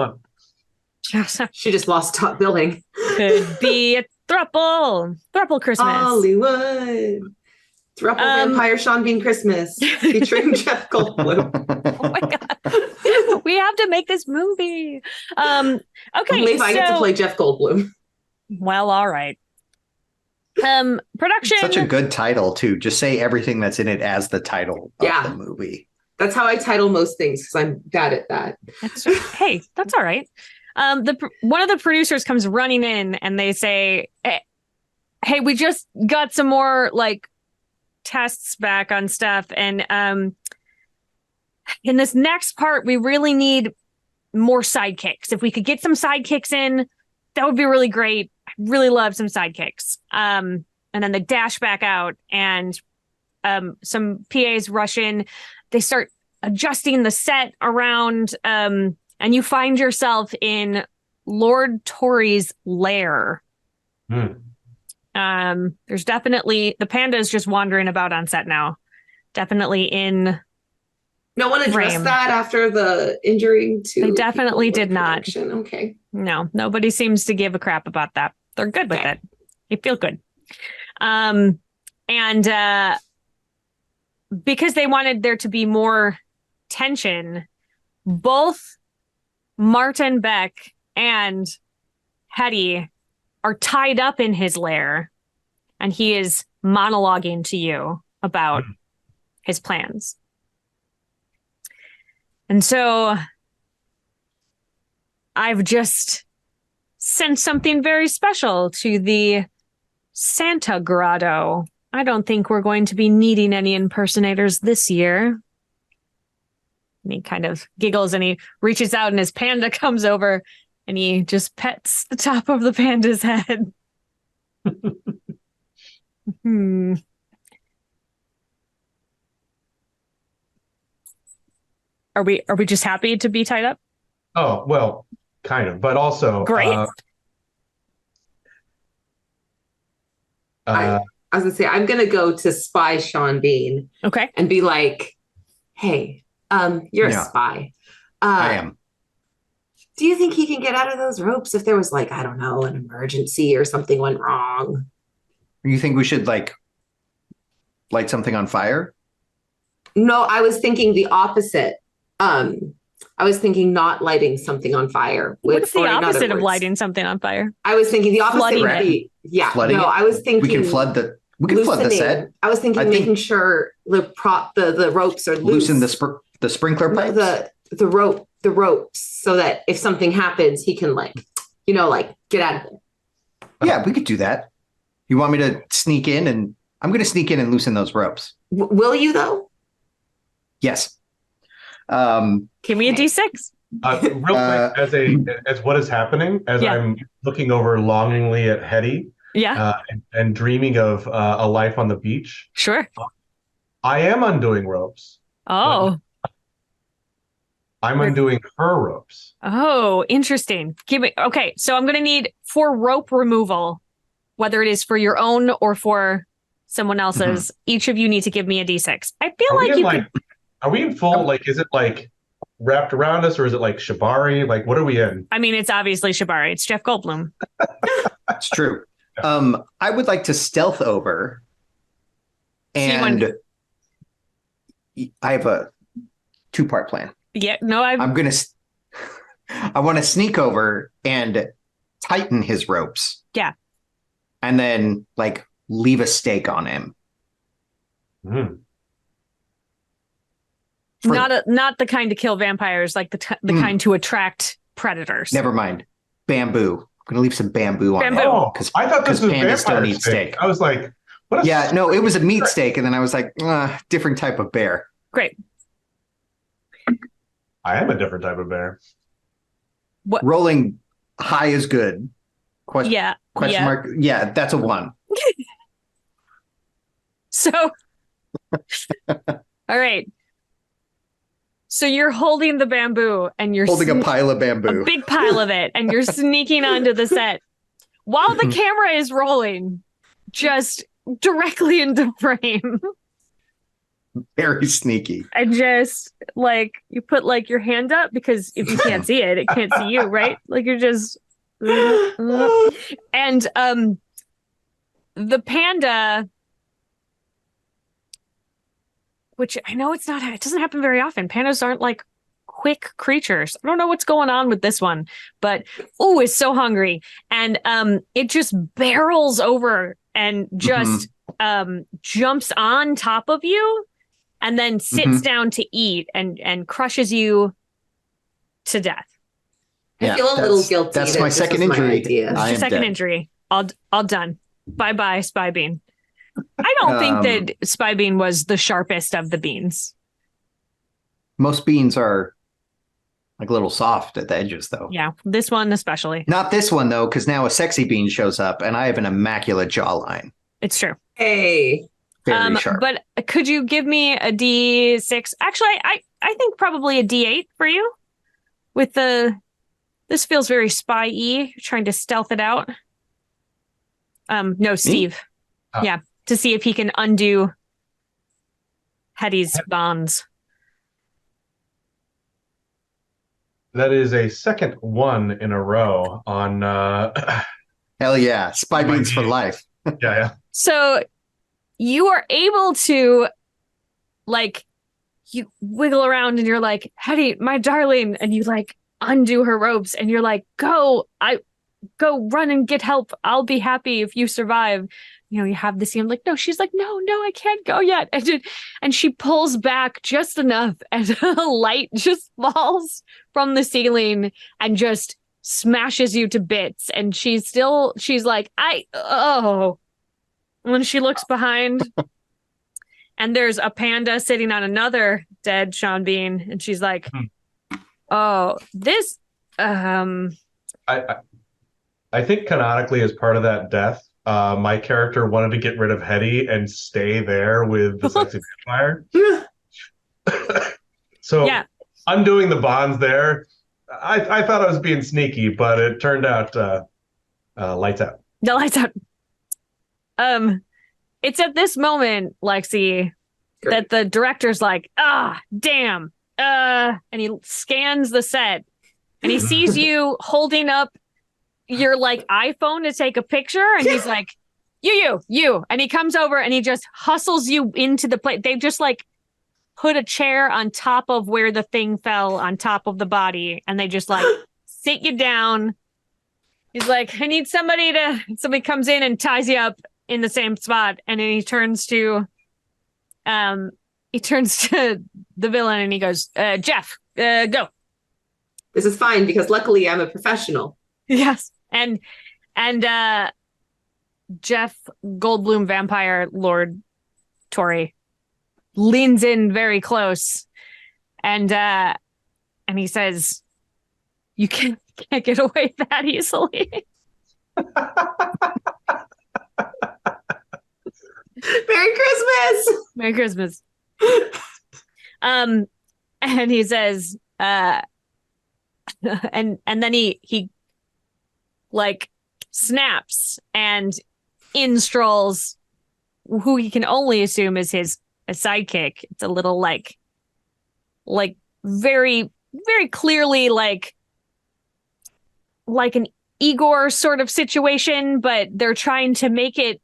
She just lost top billing. Could be a thruple Christmas. Hollywood. Thruple Vampire Sean Bean Christmas featuring Jeff Goldblum. Oh my God. We have to make this movie. Okay. Only if I get to play Jeff Goldblum. Well, all right. Production. Such a good title too. Just say everything that's in it as the title of the movie. That's how I title most things, because I'm bad at that. Hey, that's all right. One of the producers comes running in and they say, "Hey, we just got some more like tests back on stuff, and in this next part, we really need more sidekicks. If we could get some sidekicks in, that would be really great. I really love some sidekicks." And then they dash back out, and some PAs rush in. They start adjusting the set around, and you find yourself in Lord Tory's lair. There's definitely, the Panda is just wandering about on set now. Definitely in. No one addressed that after the injury to. They definitely did not. Okay. No, nobody seems to give a crap about that. They're good with it. They feel good. And because they wanted there to be more tension, both Martin Beck and Hetty are tied up in his lair, and he is monologuing to you about his plans. And so I've just sent something very special to the Santa Grotto. I don't think we're going to be needing any impersonators this year. And he kind of giggles and he reaches out and his panda comes over and he just pets the top of the panda's head. Are we just happy to be tied up? Oh, well, kind of, but also great. I was gonna say, I'm gonna go to spy Sean Bean. Okay. And be like, "Hey, you're a spy. I am. Do you think he can get out of those ropes if there was, like, I don't know, an emergency or something went wrong?" You think we should like light something on fire? No, I was thinking the opposite. I was thinking not lighting something on fire. What's the opposite of lighting something on fire? I was thinking the opposite Flooding would be flooding no, it? I was thinking We can flood the set. I was thinking making sure the ropes are loose. Loosen the sprinkler pipes. The ropes, so that if something happens, he can get out of it. Yeah, we could do that. You want me to sneak in, and I'm going to sneak in and loosen those ropes. Will you though? Yes. Give me a D6. Real quick, as what is happening, as I'm looking over longingly at Hetty, and dreaming of a life on the beach. Sure. I am undoing ropes. Oh. I'm undoing her ropes. Oh, interesting. Okay, so I'm gonna need for rope removal, whether it is for your own or for someone else's, each of you need to give me a d6. I feel like you could. Are we in full, like, is it like wrapped around us or is it like Shibari? Like, what are we in? I mean, it's obviously Shibari. It's Jeff Goldblum. It's true. I would like to stealth over, and I have a 2-part plan. Yeah, no, I want to sneak over and tighten his ropes. Yeah. And then like leave a stake on him. Mm. Not the kind to kill vampires, like the kind to attract predators. Never mind. Bamboo. I'm going to leave some bamboo on him. Oh, I thought this was pandas don't eat steak. I was like, what? No, it was a meat steak. And then I was like, different type of bear. Great. I am a different type of bear. What? Rolling high is good. Question mark. Yeah, that's a 1. So, all right. So you're holding the bamboo and you're holding a pile of bamboo, a big pile of it, and you're sneaking onto the set while the camera is rolling, just directly into frame. Very sneaky. And just like you put like your hand up, because if you can't see it, it can't see you, right? Like you're just and the panda, which I know it doesn't happen very often. Pandas aren't like quick creatures. I don't know what's going on with this one, but it's so hungry. And it just barrels over and just jumps on top of you and then sits down to eat and crushes you to death. I feel a little guilty. That's my second injury. It's your second injury. All done. Bye-bye, Spy Bean. I don't think that Spy Bean was the sharpest of the beans. Most beans are like a little soft at the edges, though. Yeah, this one especially. Not this one, though, because now a sexy bean shows up and I have an immaculate jawline. It's true. Hey. Very sharp. But could you give me a D6? Actually, I think probably a D8 for you. With this feels very spy-y, trying to stealth it out. No, Steve. Yeah, to see if he can undo Hetty's bonds. That is a second 1 in a row on hell yeah, Spy Beans for life. yeah. So you are able to, like, you wiggle around and you're like, Hetty, my darling, and you like undo her ropes and you're like, go run and get help. I'll be happy if you survive. You know, you have the scene like, no, she's like, no, I can't go yet. And she pulls back just enough and a light just falls from the ceiling and just smashes you to bits. And she's like, And when she looks behind and there's a panda sitting on another dead Sean Bean. And she's like, this, I think canonically as part of that death, my character wanted to get rid of Hetty and stay there with the sexy vampire. So undoing the bonds there, I thought I was being sneaky, but it turned out lights out. The lights out. It's at this moment, Lexi, that the director's like, damn. And he scans the set and he sees you holding up your like iPhone to take a picture, and he's like, you, and he comes over and he just hustles you into the plate. They've just like put a chair on top of where the thing fell on top of the body, and they just like sit you down. He's like, I need somebody comes in and ties you up in the same spot, and then he turns to the villain and he goes, Jeff, go. This is fine because luckily I'm a professional. Yes. And Jeff Goldblum, vampire Lord Tory, leans in very close and he says, you can't get away that easily. Merry Christmas. Merry Christmas. And he says, and then he like snaps, and in strolls who he can only assume is his a sidekick. It's a little like very, very clearly like an Igor sort of situation, but they're trying to make it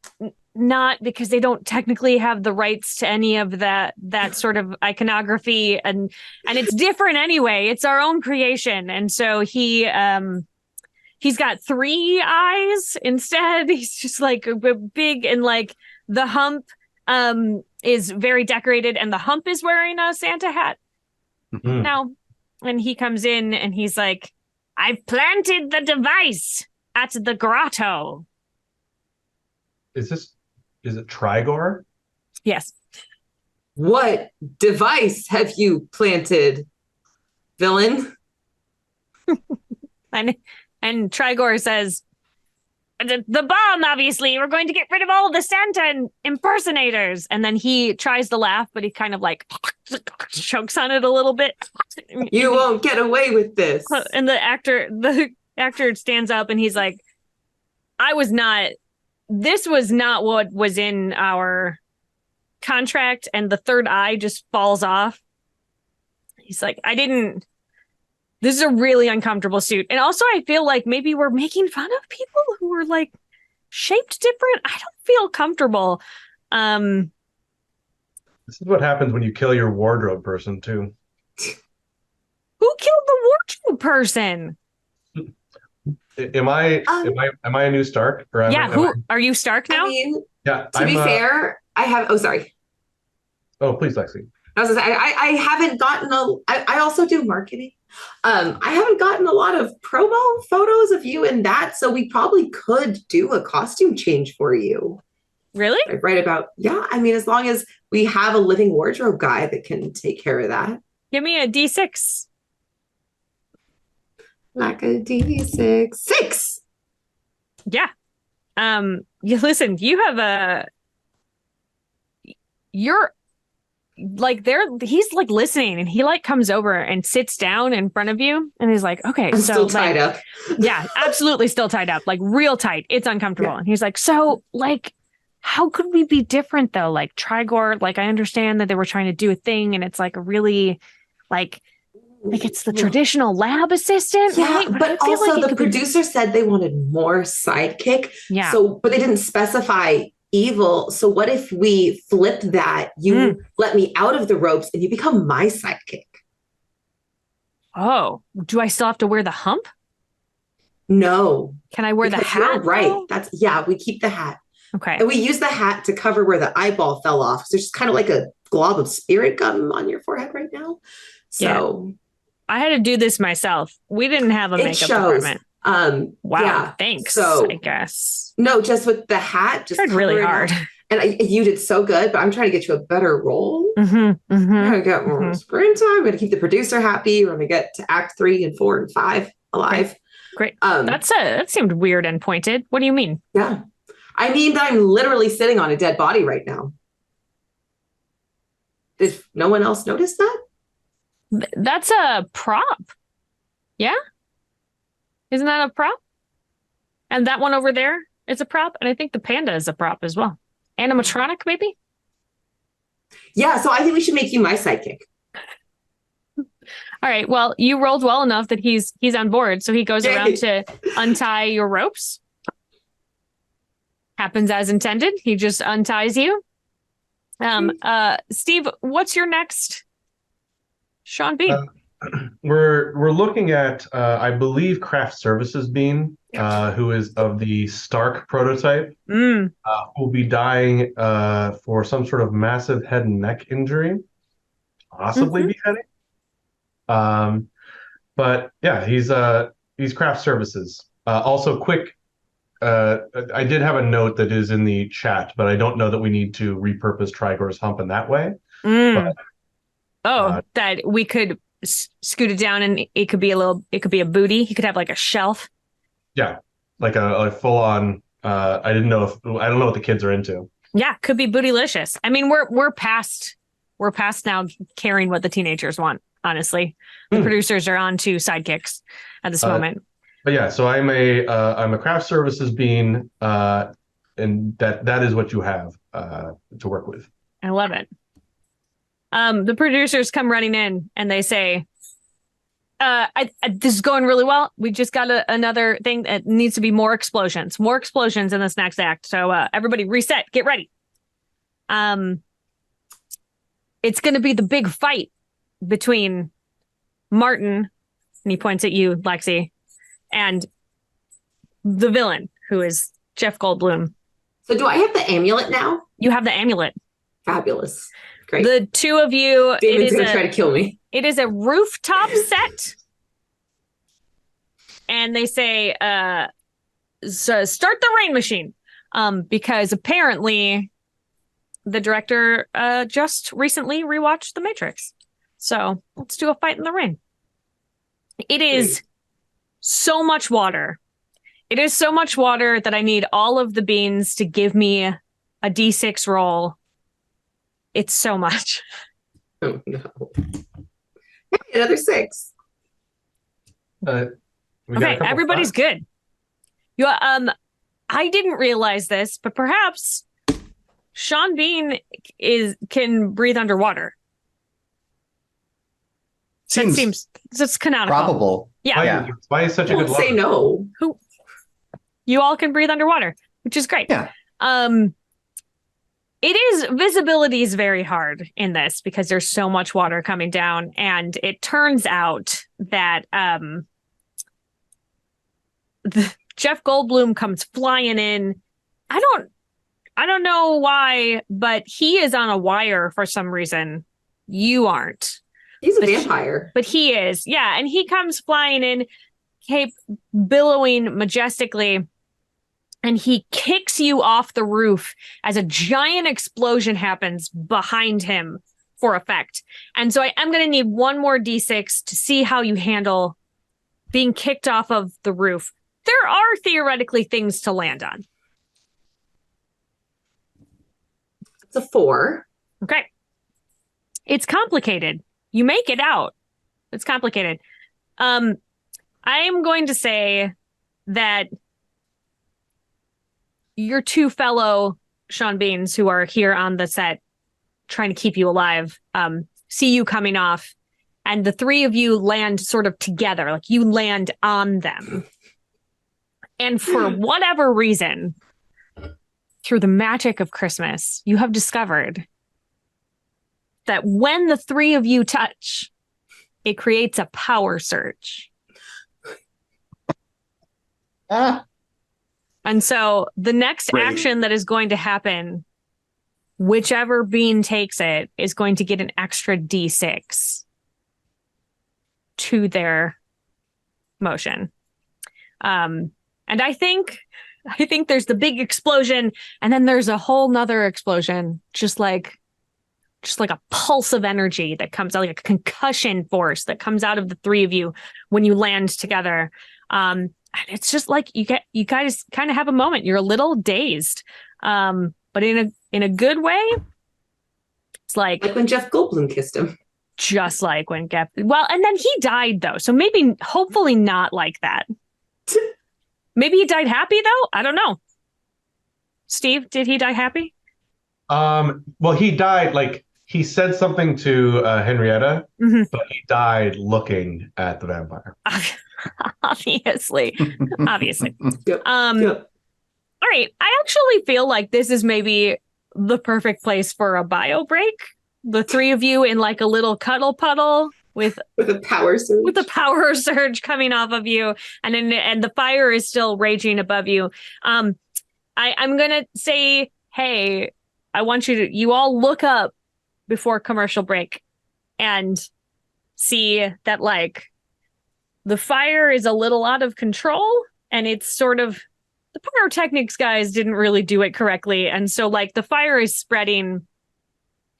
not, because they don't technically have the rights to any of that sort of iconography, and it's different anyway. It's our own creation. And so he's got 3 eyes instead. He's just like big, and like the hump is very decorated, and the hump is wearing a Santa hat now. And he comes in and he's like, I've planted the device at the grotto. Is it Trigor? Yes. What device have you planted, villain? And Trigor says, the bomb, obviously. We're going to get rid of all the Santa impersonators. And then he tries to laugh, but he kind of like chokes on it a little bit. You won't get away with this. And the actor stands up and he's like, this was not what was in our contract. And the third eye just falls off. He's like, this is a really uncomfortable suit. And also I feel like maybe we're making fun of people who are like shaped different. I don't feel comfortable. This is what happens when you kill your wardrobe person too. Who killed the wardrobe person? Am I a new Stark? Or are you Stark now? I mean, yeah. To be fair, I have. Oh, sorry. Oh, please, Lexi. I was gonna say, I haven't gotten I also do marketing. I haven't gotten a lot of promo photos of you in that, so we probably could do a costume change for you. Really? Right about, yeah. I mean, as long as we have a living wardrobe guy that can take care of that. Give me a D6. Like a D6. 6! Yeah. Listen, you have you're like he's like listening, and he like comes over and sits down in front of you, and he's like, okay, I'm so still tied up. Yeah, absolutely still tied up, like real tight. It's uncomfortable. Yeah. And he's like, so like, how could we be different though? Like Trigor, like I understand that they were trying to do a thing, and it's like a really like it's the traditional lab assistant, yeah, right? But also like the producer said they wanted more sidekick. Yeah. So, but they didn't specify evil. So what if we flip that? You let me out of the ropes and you become my sidekick. Oh, do I still have to wear the hump? No. Can I wear the hat? You're right. Though? We keep the hat. Okay. And we use the hat to cover where the eyeball fell off. So there's just kind of like a glob of spirit gum on your forehead right now. So yeah. I had to do this myself. We didn't have a makeup department. Wow. Yeah. Thanks. So I guess. No, just with the hat. Just tried really hard. And you did so good, but I'm trying to get you a better role. I'm going to get more screen time. I'm going to keep the producer happy. We're going to get to act 3 and 4 and 5 alive. Great. That seemed weird and pointed. What do you mean? Yeah. I mean that I'm literally sitting on a dead body right now. Did no one else notice that? That's a prop. Yeah? Isn't that a prop? And that one over there is a prop. And I think the panda is a prop as well. Animatronic, maybe? Yeah, so I think we should make you my sidekick. All right. Well, you rolled well enough that he's on board. So he goes around to untie your ropes. Happens as intended. He just unties you. Steve, what's your next? Sean Bean. We're looking at I believe Craft Services Bean, who is of the Stark prototype, will be dying for some sort of massive head and neck injury, possibly beheading. But yeah, he's Craft Services. Also, quick. I did have a note that is in the chat, but I don't know that we need to repurpose Trigor's hump in that way. But, that we could scoot it down, and it could be a booty. He could have like a shelf. Yeah, like a full on. I don't know what the kids are into. Yeah, could be bootylicious. I mean, we're past We're past now caring what the teenagers want, honestly. The producers are on to sidekicks at this moment. But yeah, so I'm a craft services bean, and that is what you have to work with. I love it. The producers come running in and they say, this is going really well. We just got another thing that needs to be more explosions in this next act. So everybody reset, get ready. It's going to be the big fight between Martin, and he points at you, Lexi, and the villain, who is Jeff Goldblum. So do I have the amulet now? You have the amulet. Fabulous. Great. The two of you. Damon's going to try to kill me. It is a rooftop set. And they say, so start the rain machine. Because apparently the director just recently rewatched The Matrix. So let's do a fight in the rain. It is so much water. It is so much water that I need all of the beans to give me a D6 roll. It's so much. Oh, no. Another 6. Okay, everybody's good. You, I didn't realize this, but perhaps Sean Bean can breathe underwater. Seems it's canonical. Probable. Yeah. Why is such a good Don't say no. You all can breathe underwater, which is great. Yeah. Visibility is very hard in this because there's so much water coming down, and it turns out that Jeff Goldblum comes flying in. I don't know why, but he is on a wire for some reason. You aren't. He's a vampire. But he is. Yeah, and he comes flying in, billowing majestically. And he kicks you off the roof as a giant explosion happens behind him for effect. And so I am going to need one more D6 to see how you handle being kicked off of the roof. There are theoretically things to land on. It's a 4. Okay. It's complicated. You make it out. It's complicated. I am going to say that your two fellow Sean Beans who are here on the set trying to keep you alive, see you coming off, and the three of you land sort of together, like you land on them. And for whatever reason, through the magic of Christmas, you have discovered that when the three of you touch, it creates a power surge. And so the next action that is going to happen, whichever bean takes it, is going to get an extra D6 to their motion. And I think there's the big explosion, and then there's a whole nother explosion, just like a pulse of energy that comes out, like a concussion force that comes out of the three of you when you land together. And it's just like you guys kind of have a moment. You're a little dazed, but in a good way. It's like when Jeff Goldblum kissed him. Just like when Jeff. Well, and then he died though, so maybe, hopefully, not like that. Maybe he died happy though. I don't know. Steve, did he die happy? Well, he died like he said something to Henrietta, but he died looking at the vampire. Obviously. Yep. All right. I actually feel like this is maybe the perfect place for a bio break. The three of you in like a little cuddle puddle with a power surge. With a power surge coming off of you, and the fire is still raging above you. I'm gonna say, hey, I want you all look up before commercial break and see that like the fire is a little out of control, and it's sort of, the pyrotechnics guys didn't really do it correctly. And so like the fire is spreading,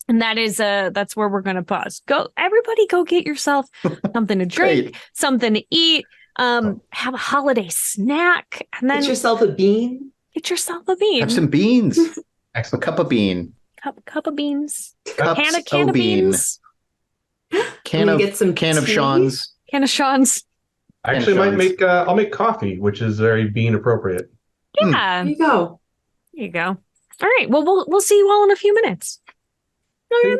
and that's where we're going to pause. Everybody go get yourself something to drink, something to eat, have a holiday snack, and then Get yourself a bean. Get yourself a bean. Have some beans. A cup of bean. Cup of beans. Cups Can of bean. beans. Can we of get some can of tea? Sean's. Can of Sean's. I actually might Sean's. make I'll make coffee, which is very bean appropriate. Yeah. There you go. There you go. All right. Well, we'll see you all in a few minutes. Bye.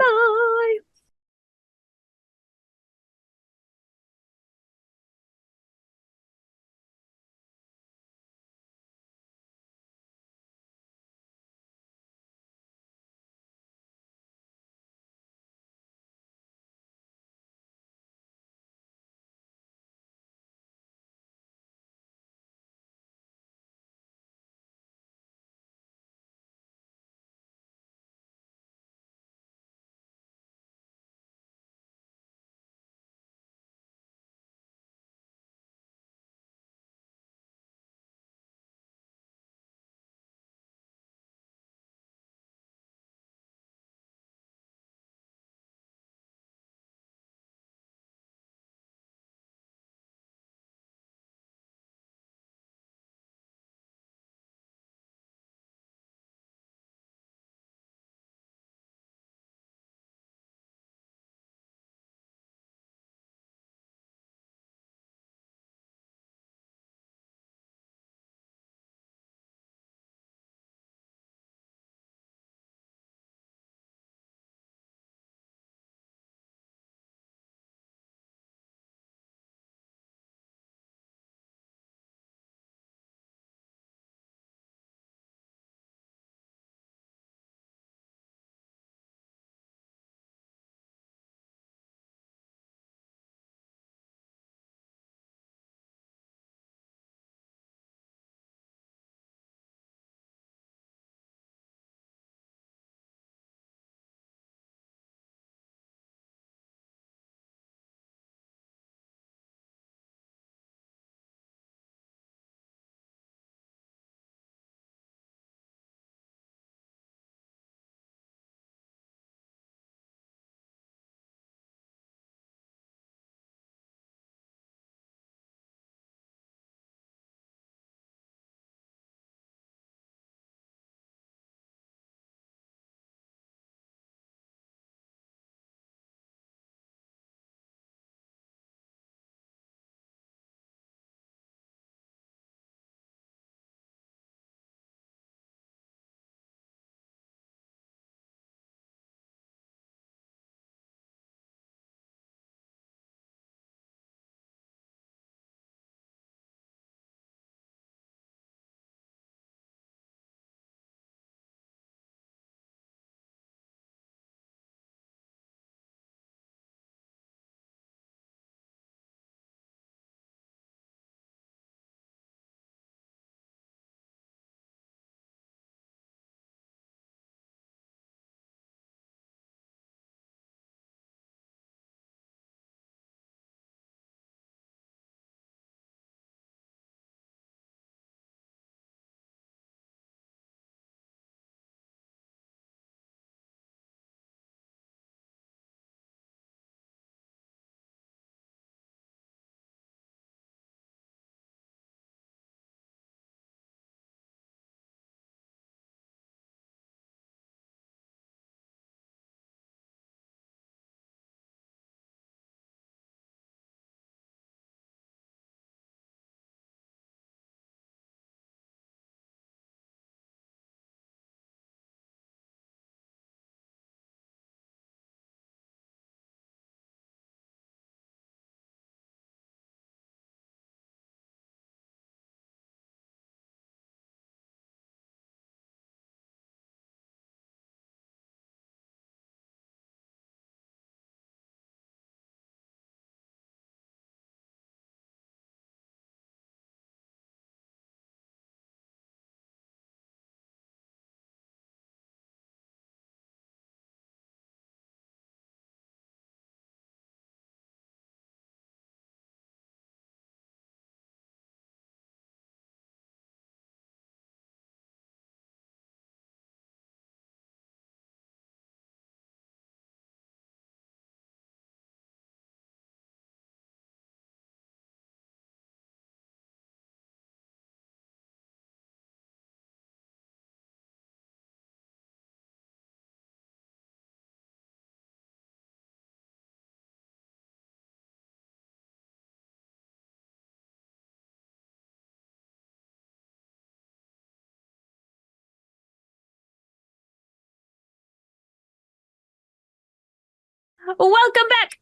Welcome back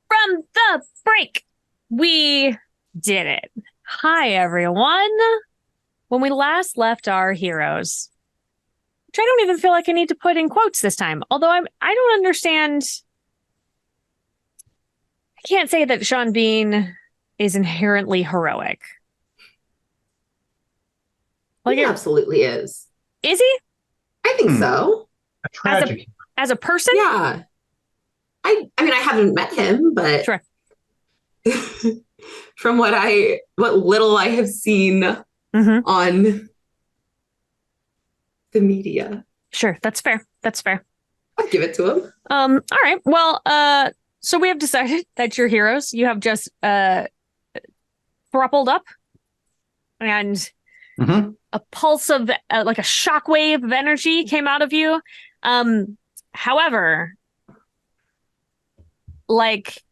from the break. We did it. Hi, everyone. When we last left our heroes, which I don't even feel like I need to put in quotes this time, although I don't understand. I can't say that Sean Bean is inherently heroic. He absolutely is. Is he? I think so. A tragic. As a person? Yeah. I mean, I haven't met him, but Sure. from what little I have seen on the media. Sure, that's fair. That's fair. I'll give it to him. All right. Well, so we have decided that you're heroes. You have just thrupled up, and a pulse of like a shockwave of energy came out of you. However, like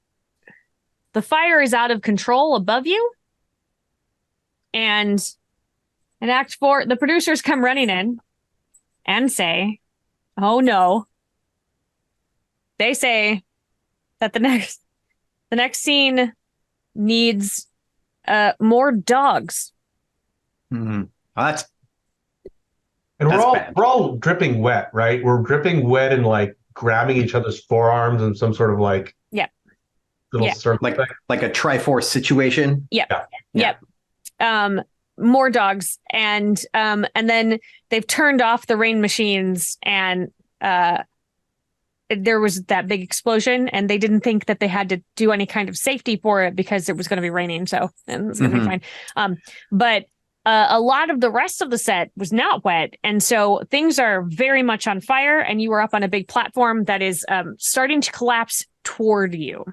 the fire is out of control above you, and in Act 4, the producers come running in and say, "Oh no." They say that the next scene needs more dogs. What? And That's we're bad. all dripping wet, right? We're dripping wet and like grabbing each other's forearms in some sort of like little circle, like a Triforce situation. Yep. More dogs, and then they've turned off the rain machines, and there was that big explosion, and they didn't think that they had to do any kind of safety for it because it was going to be raining, so it was going to be fine. But a lot of the rest of the set was not wet, and so things are very much on fire, and you are up on a big platform that is starting to collapse toward you.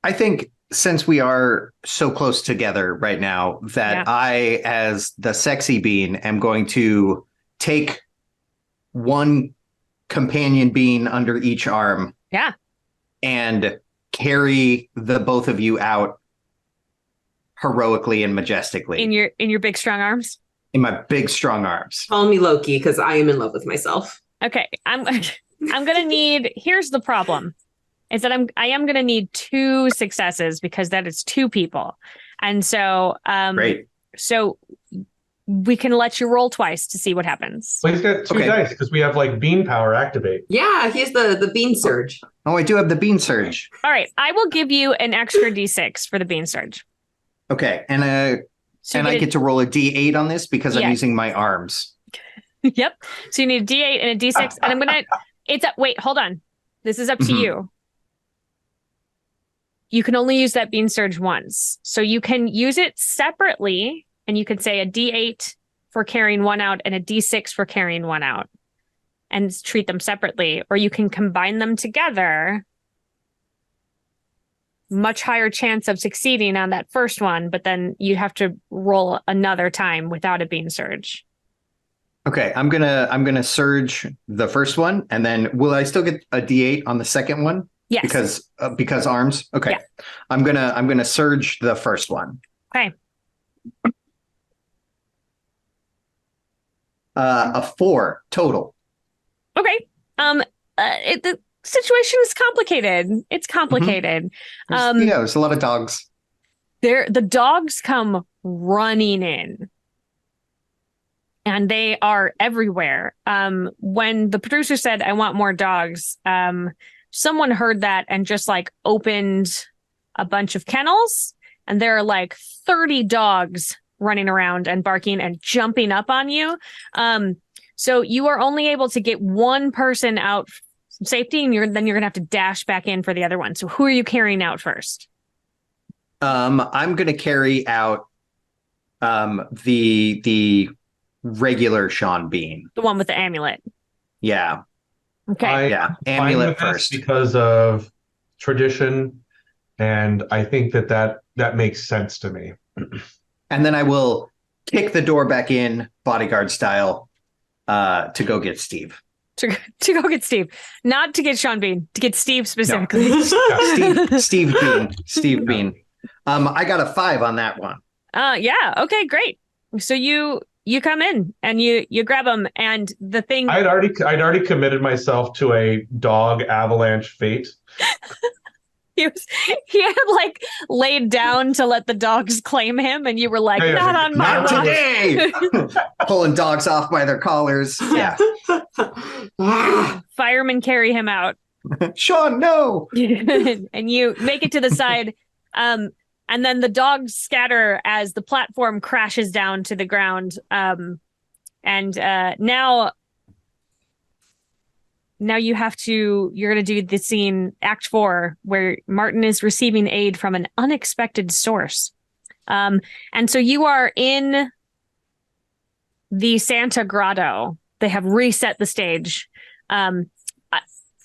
I think since we are so close together right now, that I, as the sexy bean, am going to take one companion bean under each arm. Yeah. And carry the both of you out heroically and majestically. In your big strong arms? In my big strong arms. Call me Loki, because I am in love with myself. Okay. I'm gonna need, here's the problem. Is that I am gonna need 2 successes, because that is 2 people. And so Great. So we can let you roll twice to see what happens. Well, he's got 2 dice because we have like bean power activate. Yeah, he's the bean surge. Oh, I do have the bean surge. All right, I will give you an extra D6 for the bean surge. Okay, and I get to roll a D8 on this because I'm using my arms. Yep. So you need a D8 and a D6, and I'm gonna. Wait, hold on. This is up to you. You can only use that bean surge once, so you can use it separately. And you could say a D8 for carrying one out and a D6 for carrying one out, and treat them separately. Or you can combine them together. Much higher chance of succeeding on that first one, but then you have to roll another time without a bean surge. Okay, I'm gonna surge the first one, and then will I still get a D8 on the second one? Yes. Because arms. Okay, yeah. I'm gonna surge the first one. Okay. A 4 total. Okay. The situation is complicated. It's complicated. There's a lot of dogs. The dogs come running in, and they are everywhere. When the producer said, "I want more dogs," someone heard that and just like opened a bunch of kennels, and there are like 30 dogs running around and barking and jumping up on you. So you are only able to get one person out from safety, and then you're gonna have to dash back in for the other one. So who are you carrying out first? I'm gonna carry out the regular Sean Bean. The one with the amulet. Yeah. Okay. Amulet first because of tradition, and I think that makes sense to me. And then I will kick the door back in, bodyguard style, to go get Steve. To go get Steve, not to get Sean Bean, to get Steve specifically. No. Steve Bean. I got a 5 on that one. Yeah. Okay. Great. So you you come in and you grab him, and the thing I'd already committed myself to a dog avalanche fate. he had like laid down to let the dogs claim him, and you were like, Yeah, not on my Not watch. today. Pulling dogs off by their collars. Yeah. Firemen carry him out. Sean, no. And you make it to the side, and then the dogs scatter as the platform crashes down to the ground. And now you're going to do the scene, Act 4, where Martin is receiving aid from an unexpected source. And so you are in the Santa Grotto. They have reset the stage.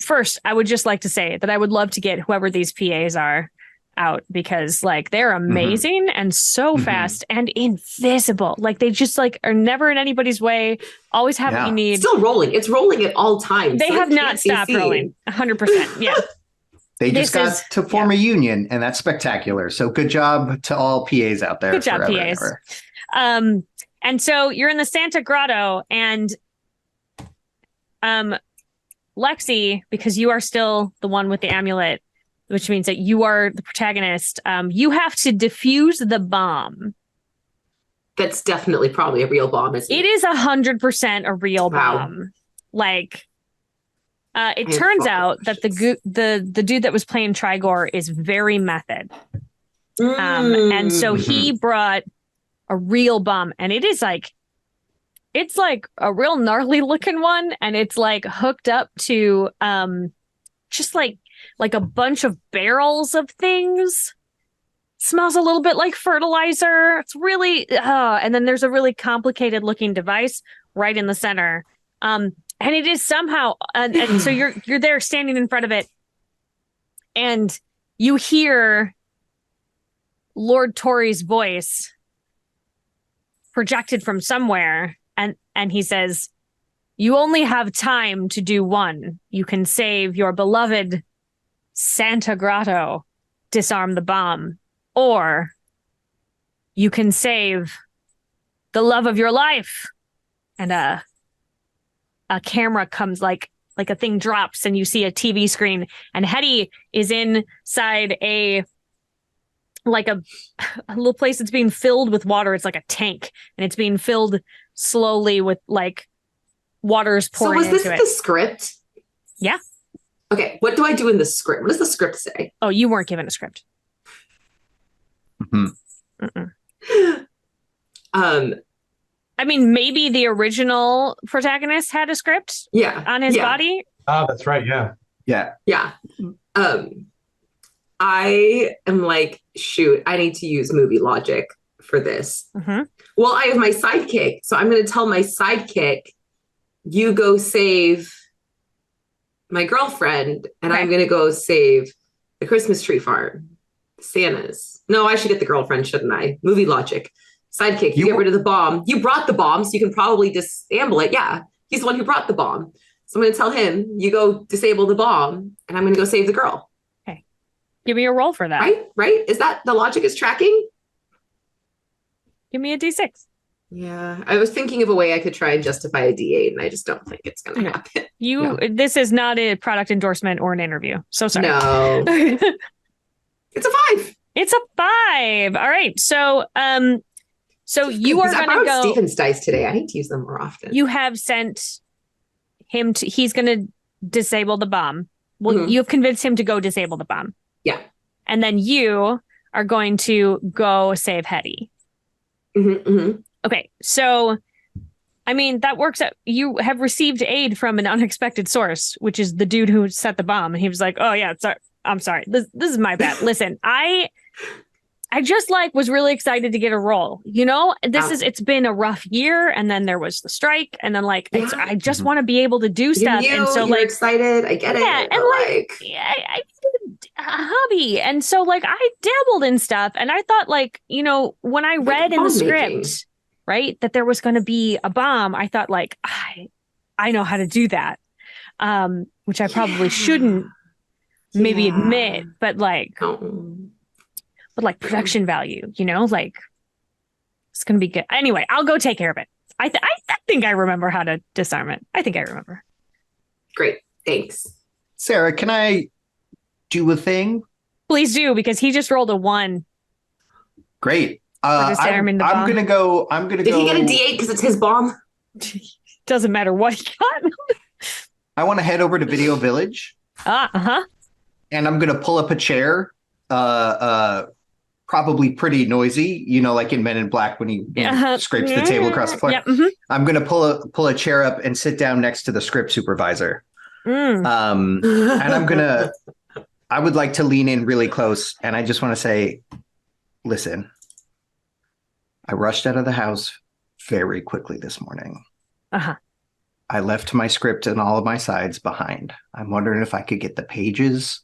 First, I would just like to say that I would love to get whoever these PAs are out, because like they're amazing and so fast and invisible. Like they just like are never in anybody's way, always have what you need. Still rolling. It's rolling at all times. They have not stopped rolling. 100%. Yeah. They just got to form a union, and that's spectacular. So good job to all PAs out there. Good job, PAs. And so you're in the Santa Grotto, and Lexi, because you are still the one with the amulet, which means that you are the protagonist, you have to defuse the bomb. That's definitely probably a real bomb, isn't it? It is 100% a real bomb. Like, it turns out that the dude that was playing Trigor is very method. And so he brought a real bomb, and it's like a real gnarly looking one, and it's like hooked up to just like a bunch of barrels of things. Smells a little bit like fertilizer. It's really and then there's a really complicated looking device right in the center. And it is somehow and so you're there standing in front of it, and you hear Lord Tory's voice projected from somewhere, and he says, "You only have time to do one. You can save your beloved Santa Grotto, disarm the bomb, or you can save the love of your life." And a camera comes, like a thing drops, and you see a TV screen, and Hetty is inside a little place that's being filled with water. It's like a tank, and it's being filled slowly with like water's pouring into it. So was this the script? Yeah. Okay, what do I do in the script? What does the script say? Oh, you weren't given a script. I mean, maybe the original protagonist had a script on his body. Oh, that's right. Yeah. I am like, shoot, I need to use movie logic for this. Well, I have my sidekick, so I'm going to tell my sidekick, you go save my girlfriend, and I'm going to go save the Christmas tree farm, Santa's. No, I should get the girlfriend, shouldn't I? Movie logic. Sidekick, you get rid of the bomb. You brought the bomb, so you can probably disassemble it. Yeah, he's the one who brought the bomb. So I'm going to tell him, you go disable the bomb, and I'm going to go save the girl. Okay. Give me a roll for that. Right? Is that the logic is tracking? Give me a D6. Yeah, I was thinking of a way I could try and justify a D8, and I just don't think it's going to happen. This is not a product endorsement or an interview. So sorry. No. It's a 5. It's a 5. All right. So, you are going to go. Stephen's dice today. I need to use them more often. You have sent him to. He's going to disable the bomb. Well, you have convinced him to go disable the bomb. Yeah. And then you are going to go save Hetty. Okay. So, I mean, that works out. You have received aid from an unexpected source, which is the dude who set the bomb. And he was like, "Oh yeah, I'm sorry. This is my bad. Listen, I just was really excited to get a role. You know, it's been a rough year, and then there was the strike, and then I just want to be able to do stuff. And so you're excited. I get it. Yeah, and I a hobby, and so I dabbled in stuff, and I thought when I read in the script, right, that there was going to be a bomb, I thought I know how to do that, which I probably shouldn't maybe admit, but production value, it's going to be good. Anyway, I'll go take care of it. I think I remember how to disarm it. I think I remember. Great. Thanks. Sarah, can I do a thing? Please do, because he just rolled a 1. Great. For disarming the bomb. I'm gonna go. Did he get a D8 because it's his bomb? Doesn't matter what he got. I want to head over to Video Village. And I'm gonna pull up a chair. Probably pretty noisy, like in Men in Black when he scrapes the table across the floor. Yep. I'm gonna pull a chair up and sit down next to the script supervisor. And I would like to lean in really close, and I just want to say, listen, I rushed out of the house very quickly this morning. I left my script and all of my sides behind. I'm wondering if I could get the pages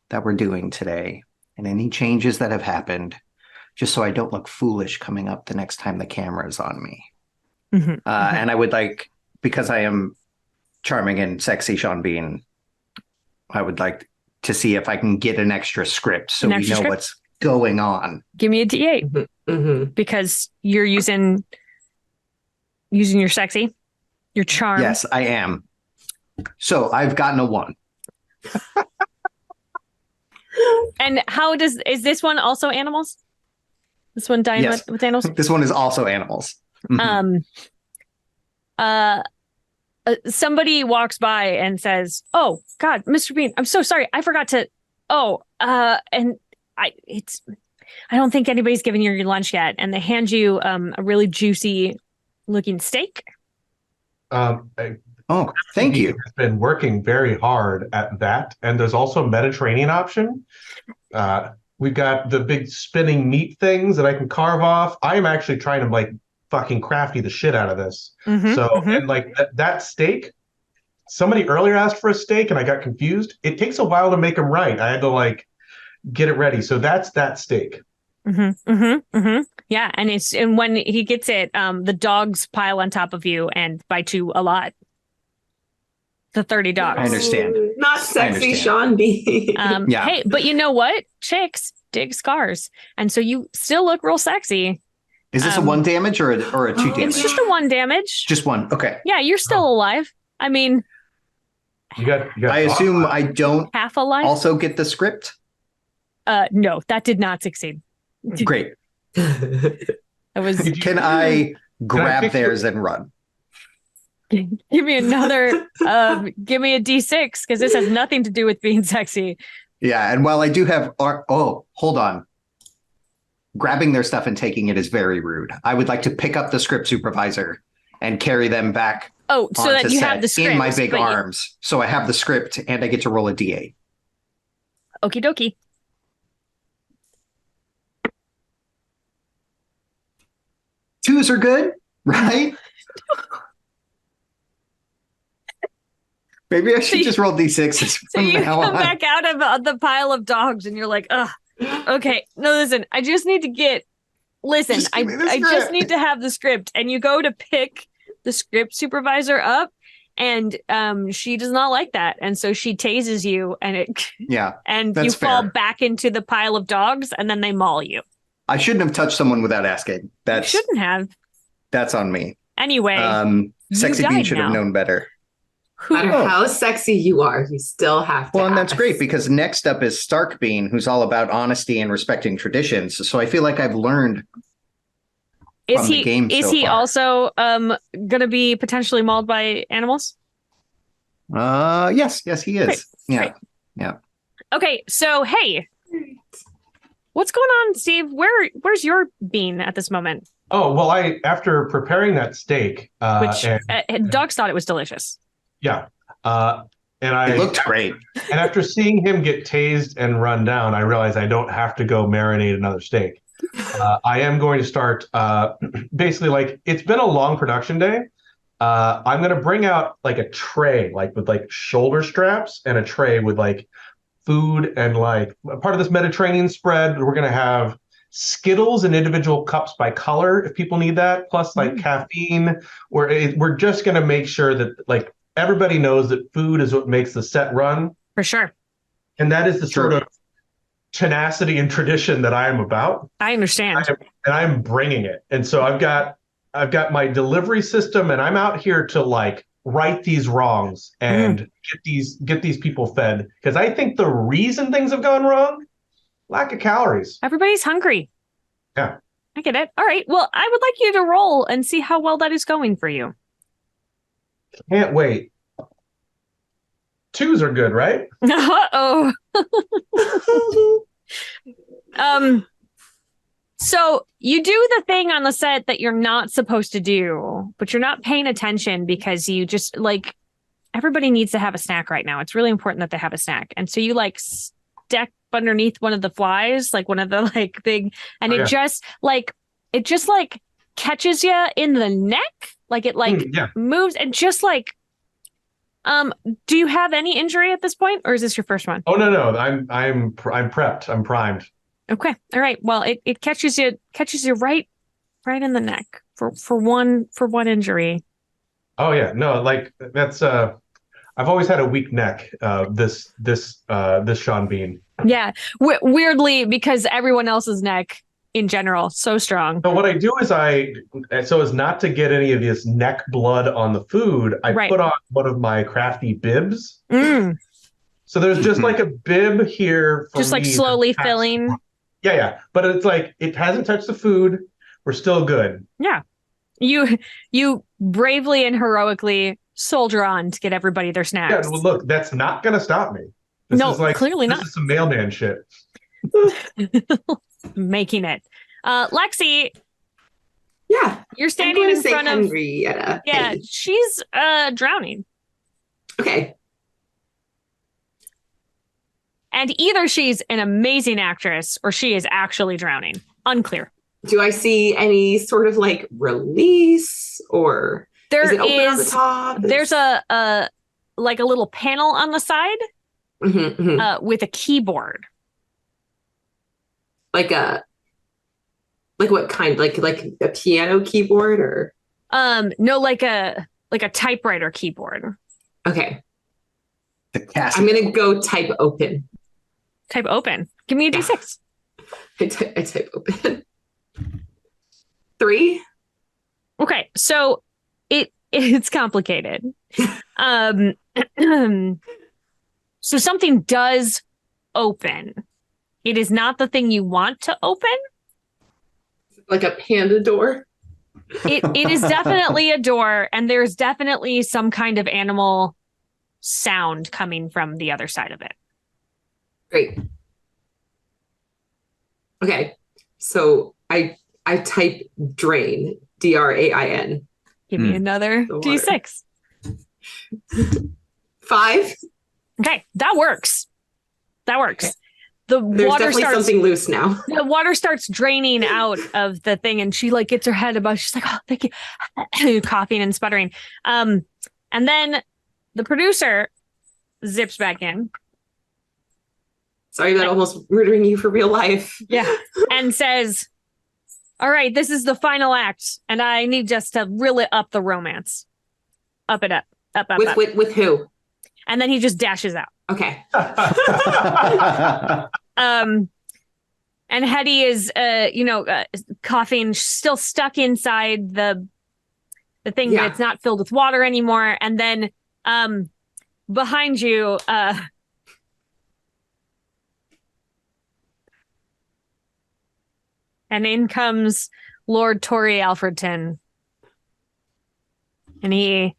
that we're doing today and any changes that have happened, just so I don't look foolish coming up the next time the camera is on me. And I would like, because I am charming and sexy Sean Bean, I would like to see if I can get an extra script so we know what's going on. Give me a D8 because you're using your sexy, your charm. Yes, I am. So I've gotten a 1. And is this one also animals? This one dying with animals? This one is also animals. Somebody walks by and says, "Oh God, Mr. Bean, I'm so sorry. I forgot to." And I don't think anybody's given you your lunch yet. And they hand you a really juicy looking steak. Thank you. Has been working very hard at that, and there's also a Mediterranean option. We've got the big spinning meat things that I can carve off. I am actually trying to fucking crafty the shit out of this. And that steak, somebody earlier asked for a steak and I got confused. It takes a while to make them right. I had to get it ready. So that's that steak. Yeah, and when he gets it, the dogs pile on top of you and bite you a lot. The 30 dogs. I understand. Not sexy Sean Bean. Hey, but you know what? Chicks dig scars, and so you still look real sexy. Is this a 1 damage or a 2 damage? It's just a 1 damage. Just 1. Okay. Yeah, you're still alive. I mean, you got I assume I don't half alive. Also get the script? No, that did not succeed. Great. Can I grab theirs and run? Give me another. Give me a D6 because this has nothing to do with being sexy. Yeah, and while I do have, hold on. Grabbing their stuff and taking it is very rude. I would like to pick up the script supervisor and carry them back. Oh, so that you have the script in my big arms. So I have the script and I get to roll a D8. Okie dokie. Twos are good, right? Maybe I should just roll D6s. So you come back out of the pile of dogs and you're like, ugh. Okay, no, listen, I just need to get, I just need to have the script. And you go to pick the script supervisor up and she does not like that. And so she tases you and you fall back into the pile of dogs and then they maul you. I shouldn't have touched someone without asking. You shouldn't have. That's on me. Anyway, Sexy Bean should have known better. No matter how sexy you are, you still have to. Well, and that's great because next up is Stark Bean, who's all about honesty and respecting traditions. So I feel like I've learned. Is he also going to be potentially mauled by animals? Yes, he is. Great. Yeah, Great. Yeah. Okay, so hey, what's going on, Steve? Where's your bean at this moment? Oh well, after preparing that steak, which dogs thought it was delicious. Yeah. And it looked great. And after seeing him get tased and run down, I realized I don't have to go marinate another steak. I am going to start basically it's been a long production day. I'm going to bring out a tray, with shoulder straps and a tray with food and part of this Mediterranean spread. We're going to have Skittles in individual cups by color if people need that, plus caffeine. We're just going to make sure that everybody knows that food is what makes the set run. For sure. And that is the sort of tenacity and tradition that I am about. I understand. And I'm bringing it. And so I've got I've got my delivery system, and I'm out here to like right these wrongs and get these people fed. Because I think the reason things have gone wrong, lack of calories. Everybody's hungry. Yeah. I get it. All right. Well, I would like you to roll and see how well that is going for you. Can't wait. 2s are good, right? Uh-oh. So you do the thing on the set that you're not supposed to do, but you're not paying attention because you just like everybody needs to have a snack right now. It's really important that they have a snack. And so you like step underneath one of the flies, like one of the like big, and it just like catches you in the neck. Like it like moves and just like do you have any injury at this point, or is this your first one? Oh no. I'm prepped. I'm primed. Okay. All right. Well, it catches you right in the neck for one injury. Oh yeah. No, like that's I've always had a weak neck. This Sean Bean. Yeah. Weirdly, because everyone else's neck in general so strong. So what I do is so as not to get any of this neck blood on the food, I put on one of my crafty bibs. So there's just like a bib here for just like slowly filling. Yeah. But it's like it hasn't touched the food. We're still good. Yeah. You bravely and heroically soldier on to get everybody their snacks. Yeah, well, look, that's not gonna stop me. Clearly not. This is some mailman shit. Making it. Lexi. Yeah. You're standing in front of Henrietta. Yeah, she's drowning. Okay. And either she's an amazing actress or she is actually drowning. Unclear. Do I see any sort of like release or is it open on the top? There's a like a little panel on the side with a keyboard. Like what kind? Like a piano keyboard or? No, like a typewriter keyboard. Okay. I'm gonna go type open. Type open. Give me a D6. I type open. 3. Okay, so it's complicated. So something does open. It is not the thing you want to open. Like a panda door. It is definitely a door, and there's definitely some kind of animal sound coming from the other side of it. Great. Okay. So I type drain, DRAIN. Give me another D6. 5. Okay, that works. Okay. There's water starts something loose now. The water starts draining out of the thing, and she like gets her head above. She's like, "Oh, thank you," coughing and sputtering. And then the producer zips back in. Sorry, that almost murdering you for real life. Yeah, and says, "All right, this is the final act, and I need just to really up the romance, up it up. With who?" And then he just dashes out. Okay. And Hetty is, coughing, still stuck inside the thing that's not filled with water anymore. And then behind you, and in comes Lord Torrey Alfredton. And he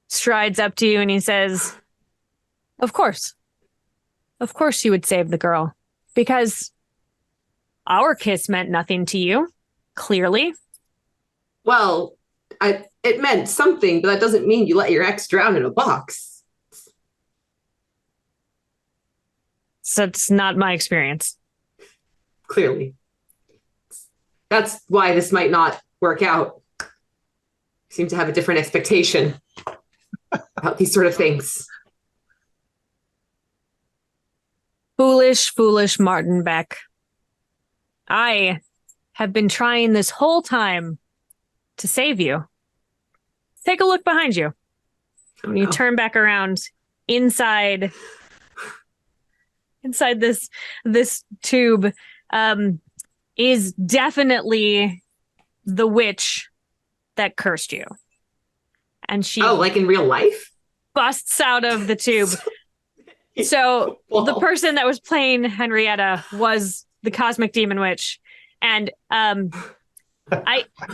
strides up to you and he says, Of course you would save the girl, because our kiss meant nothing to you, clearly. Well, it meant something, but that doesn't mean you let your ex drown in a box. So it's not my experience. Clearly. That's why this might not work out. You seem to have a different expectation about these sort of things. Foolish Martin Beck. I have been trying this whole time to save you. Take a look behind you. When you turn back around, inside this tube is definitely the witch that cursed you. And she like in real life? busts out of the tube. So the person that was playing Henrietta was the Cosmic Demon Witch. And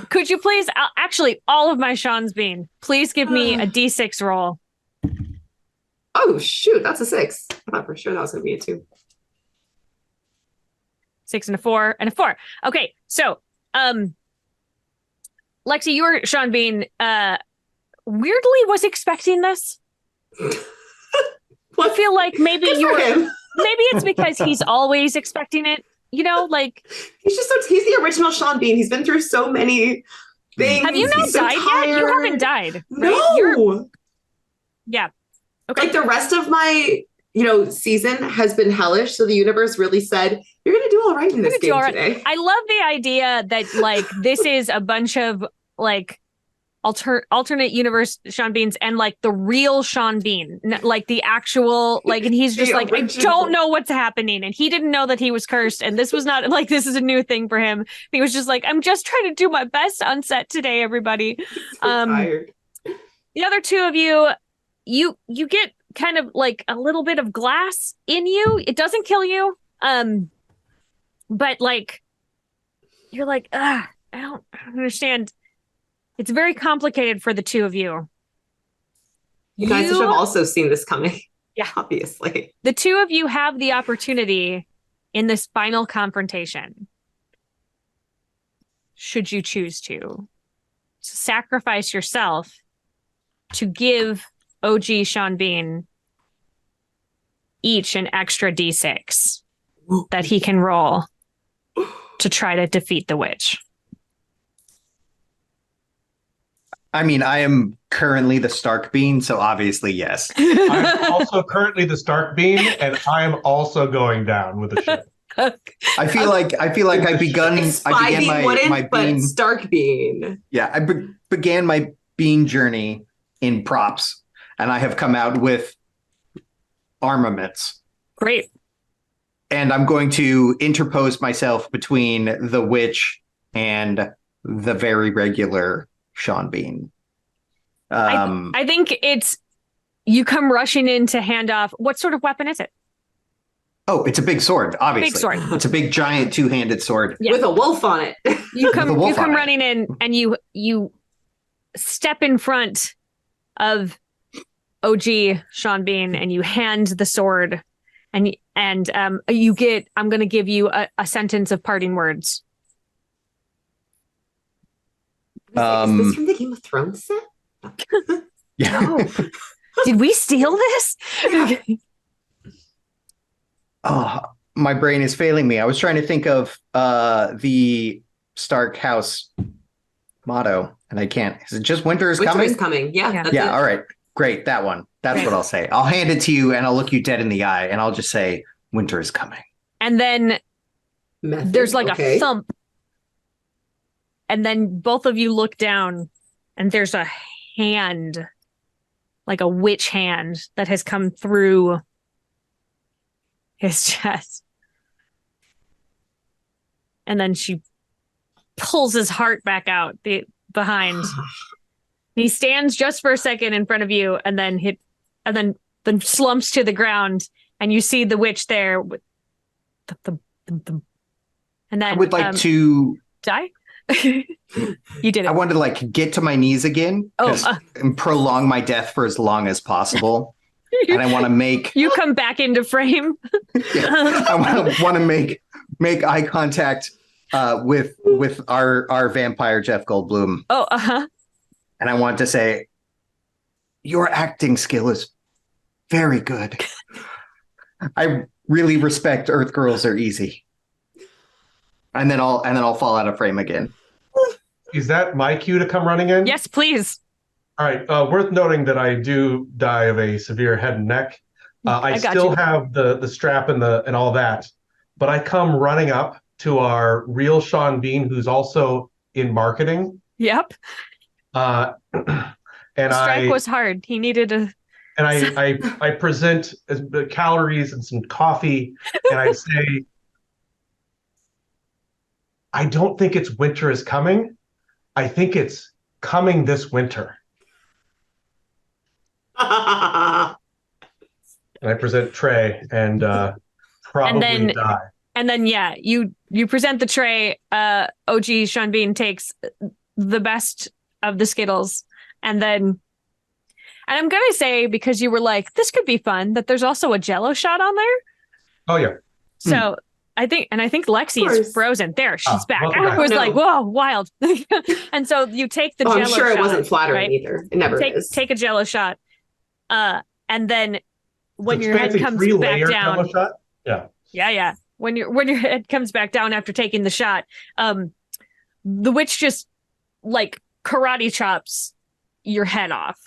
could you please, actually, all of my Sean's Bean, please give me a D6 roll. Oh, shoot, that's a 6. I thought for sure that was going to be a 2. 6 and a 4 and a 4. Okay, so Lexi, your Sean Bean weirdly was expecting this. I feel like maybe maybe it's because he's always expecting it. You know, like he's the original Sean Bean. He's been through so many things. Have you not died yet? You haven't died. Right? No. Yeah. Okay. Like the rest of my, season has been hellish. So the universe really said, you're going to do all right in this game today. I love the idea that like this is a bunch of like alternate universe Sean Beans and like the real Sean Bean, like the actual, like, and he's just like, original. I don't know what's happening. And he didn't know that he was cursed. And this was not like, this is a new thing for him. He was just like, I'm just trying to do my best on set today, everybody. Tired. The other two of you get kind of like a little bit of glass in you. It doesn't kill you. But like, you're like, I don't understand. It's very complicated for the two of you. You guys should have also seen this coming. Yeah. Obviously. The two of you have the opportunity in this final confrontation, should you choose to sacrifice yourself to give OG Sean Bean each an extra D6 that he can roll to try to defeat the witch. I mean, I am currently the Stark Bean, so obviously, yes. I'm also currently the Stark Bean, and I am also going down with the ship. I feel like I began my bean, Stark Bean. Yeah, I began my bean journey in props, and I have come out with armaments. Great. And I'm going to interpose myself between the witch and the very regular Sean Bean. I think it's you come rushing in to hand off. What sort of weapon is it? Oh, it's a big sword, obviously. Big sword. It's a big, giant, two-handed sword. Yeah. With a wolf on it. You come running in and you step in front of OG Sean Bean and you hand the sword and you get, I'm going to give you a sentence of parting words. Is this from the Game of Thrones set? Yeah. No. Did we steal this? Oh, my brain is failing me. I was trying to think of the Stark House motto, and I can't. Is it just winter is coming? Winter is coming. Yeah. Yeah. All right. Great. That one. That's what I'll say. I'll hand it to you, and I'll look you dead in the eye, and I'll just say, "Winter is coming." And then there's like a thump, and then both of you look down, and there's a hand, like a witch hand, that has come through his chest. And then she pulls his heart back out behind. He stands just for a second in front of you and then slumps to the ground, and you see the witch there with and then I would like to die. You did it. I wanted to get to my knees again and prolong my death for as long as possible. And I want to make you come back into frame. I want to make eye contact with our vampire Jeff Goldblum. Oh, And I want to say, your acting skill is very good. I really respect Earth Girls Are Easy. And then I'll fall out of frame again. Is that my cue to come running in? Yes, please. All right. Worth noting that I do die of a severe head and neck. I still have the strap and all that, but I come running up to our real Sean Bean, who's also in marketing. Yep. And the strike was hard. He needed a. And I present the calories and some coffee, and I say, I don't think it's winter is coming. I think it's coming this winter. And And I present tray and probably die. And then yeah, you present the tray. OG Sean Bean takes the best of the Skittles, and I'm gonna say, because you were like, this could be fun, that there's also a Jello shot on there. Oh yeah. So I think Lexi is frozen. There, she's back. I was like, whoa, wild. And so you take the Jello shot. I'm sure it wasn't flattering right? either. It never is. Take a Jello shot. And then when It's your head comes back down. Shot? Yeah. Yeah. When your head comes back down after taking the shot, the witch just like karate chops your head off.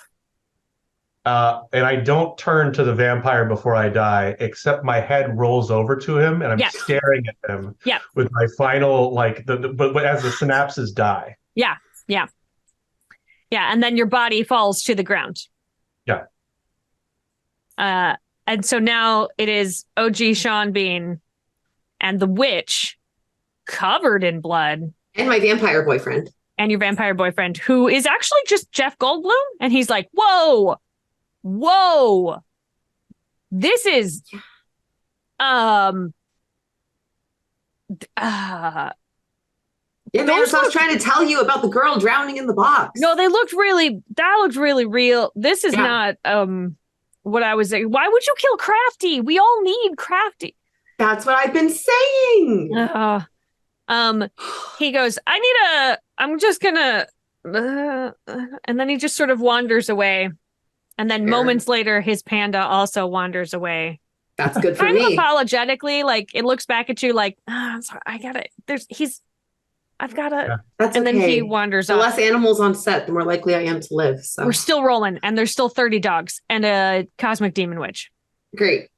And I don't turn to the vampire before I die, except my head rolls over to him, and I'm staring at him with my final, like, but as the synapses die. Yeah. And then your body falls to the ground. Yeah. And so now it is OG Sean Bean and the witch covered in blood. And my vampire boyfriend. And your vampire boyfriend, who is actually just Jeff Goldblum. And he's like, whoa, this is, Yeah, man, I was trying to tell you about the girl drowning in the box. No, that looked really real. This is not what I was saying. Why would you kill Crafty? We all need Crafty. That's what I've been saying. He goes, I'm just gonna, and then he just sort of wanders away. And then moments later, his panda also wanders away. That's good for kind me. Of apologetically, like it looks back at you like, I'm sorry, I've got to. That's and okay. then he wanders the off. less animals on set, the more likely I am to live. So we're still rolling, and there's still 30 dogs and a cosmic demon witch. Great.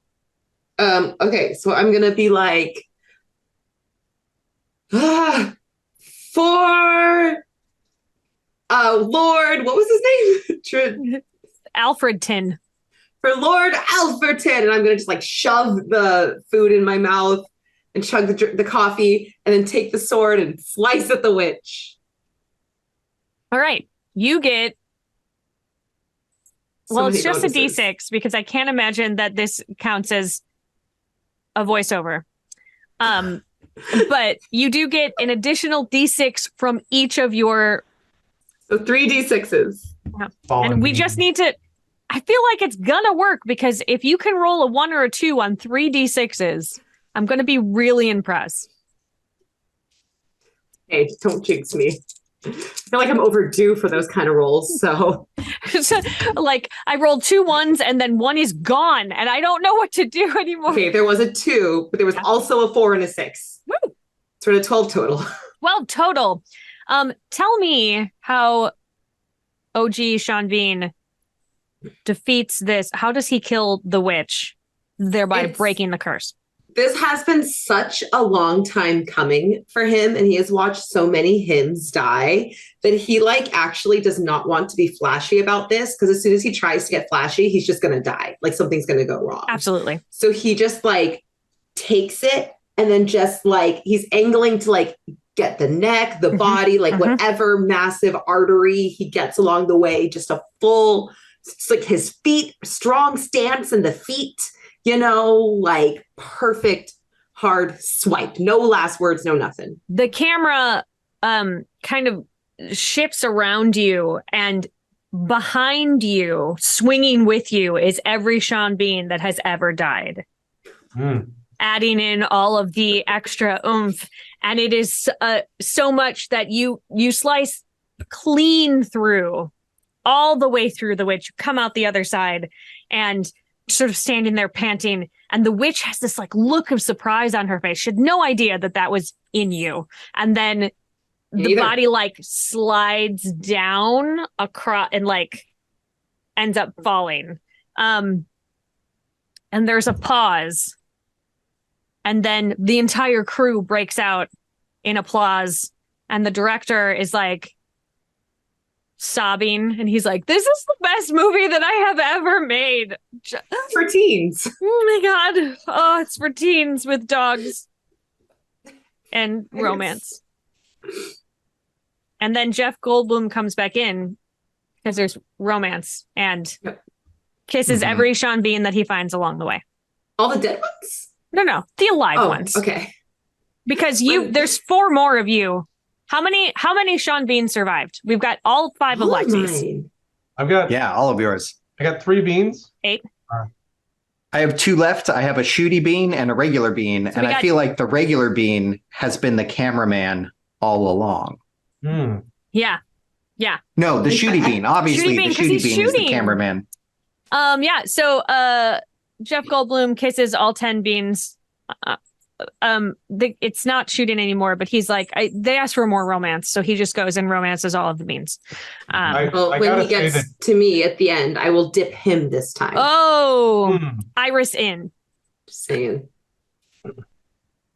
Okay, so I'm gonna be like, for Lord, what was his name? Alfredton. For Lord Alfredton, and I'm gonna just like shove the food in my mouth and chug the coffee, and then take the sword and slice at the witch. All right, you get. Well, it's just bonuses. a D6 because I can't imagine that this counts as a voiceover. But you do get an additional D6 from each of your. So 3 D6s. Yeah. And we just need to. I feel like it's gonna work because if you can roll a 1 or a 2 on 3 D6s, I'm gonna be really impressed. Hey, don't jinx me. I feel like I'm overdue for those kind of rolls. So, like, I rolled 2 1s and then 1 is gone, and I don't know what to do anymore. Okay, there was a 2, but there was also a 4 and a 6. Woo! Sort of 12 total. 12 total. Tell me how OG Sean Bean defeats this. How does he kill the witch, thereby breaking the curse? This has been such a long time coming for him, and he has watched so many hymns die that he like actually does not want to be flashy about this, because as soon as he tries to get flashy, he's just going to die. Like something's going to go wrong. Absolutely. So he just like takes it and then just like he's angling to like get the neck, the body, like whatever massive artery he gets along the way, just a full, it's like his feet, strong stance in the feet. You know, like perfect hard swipe. No last words, no nothing. The camera kind of shifts around you, and behind you, swinging with you, is every Sean Bean that has ever died. Adding in all of the extra oomph. And it is so much that you slice clean through, all the way through the witch, come out the other side, and sort of standing there panting, and the witch has this like look of surprise on her face. She had no idea that was in you. And then the body like slides down across and like ends up falling. And there's a pause, and then the entire crew breaks out in applause, and the director is like sobbing, and he's like, this is the best movie that I have ever made. For teens. Oh my god. Oh, it's for teens with dogs and romance. And then Jeff Goldblum comes back in because there's romance and kisses every Sean Bean that he finds along the way. All the dead ones? No, the alive ones. Okay. Because there's 4 more of you. How many Sean Bean survived? We've got all 5 of Lexi's. I've got all of yours. I got 3 beans. 8. I have 2 left. I have a shooty bean and a regular bean, and I feel like the regular bean has been the cameraman all along. Yeah. No, the shooty bean. Obviously, the shooty bean is the cameraman. So Jeff Goldblum kisses all 10 beans. It's not shooting anymore, but he's like, they asked for more romance, so he just goes and romances all of the beans. When he gets to me at the end, I will dip him this time. Iris in. Just saying.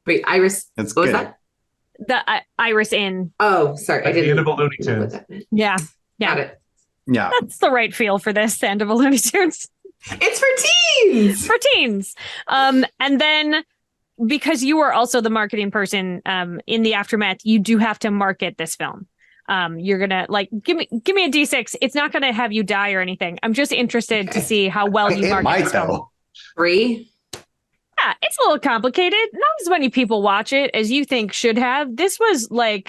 Wait, Iris. That's what good. was that? The Iris in. Oh, sorry. At the end of a Looney Tunes. Yeah. Got it. Yeah. That's the right feel for this, the end of a Looney Tunes. It's for teens. For teens. And then because you are also the marketing person in the aftermath, you do have to market this film. You're gonna give me a D6. It's not gonna have you die or anything. I'm just interested to see how well you market this film. 3. Yeah, it's a little complicated. Not as many people watch it as you think should have. This was the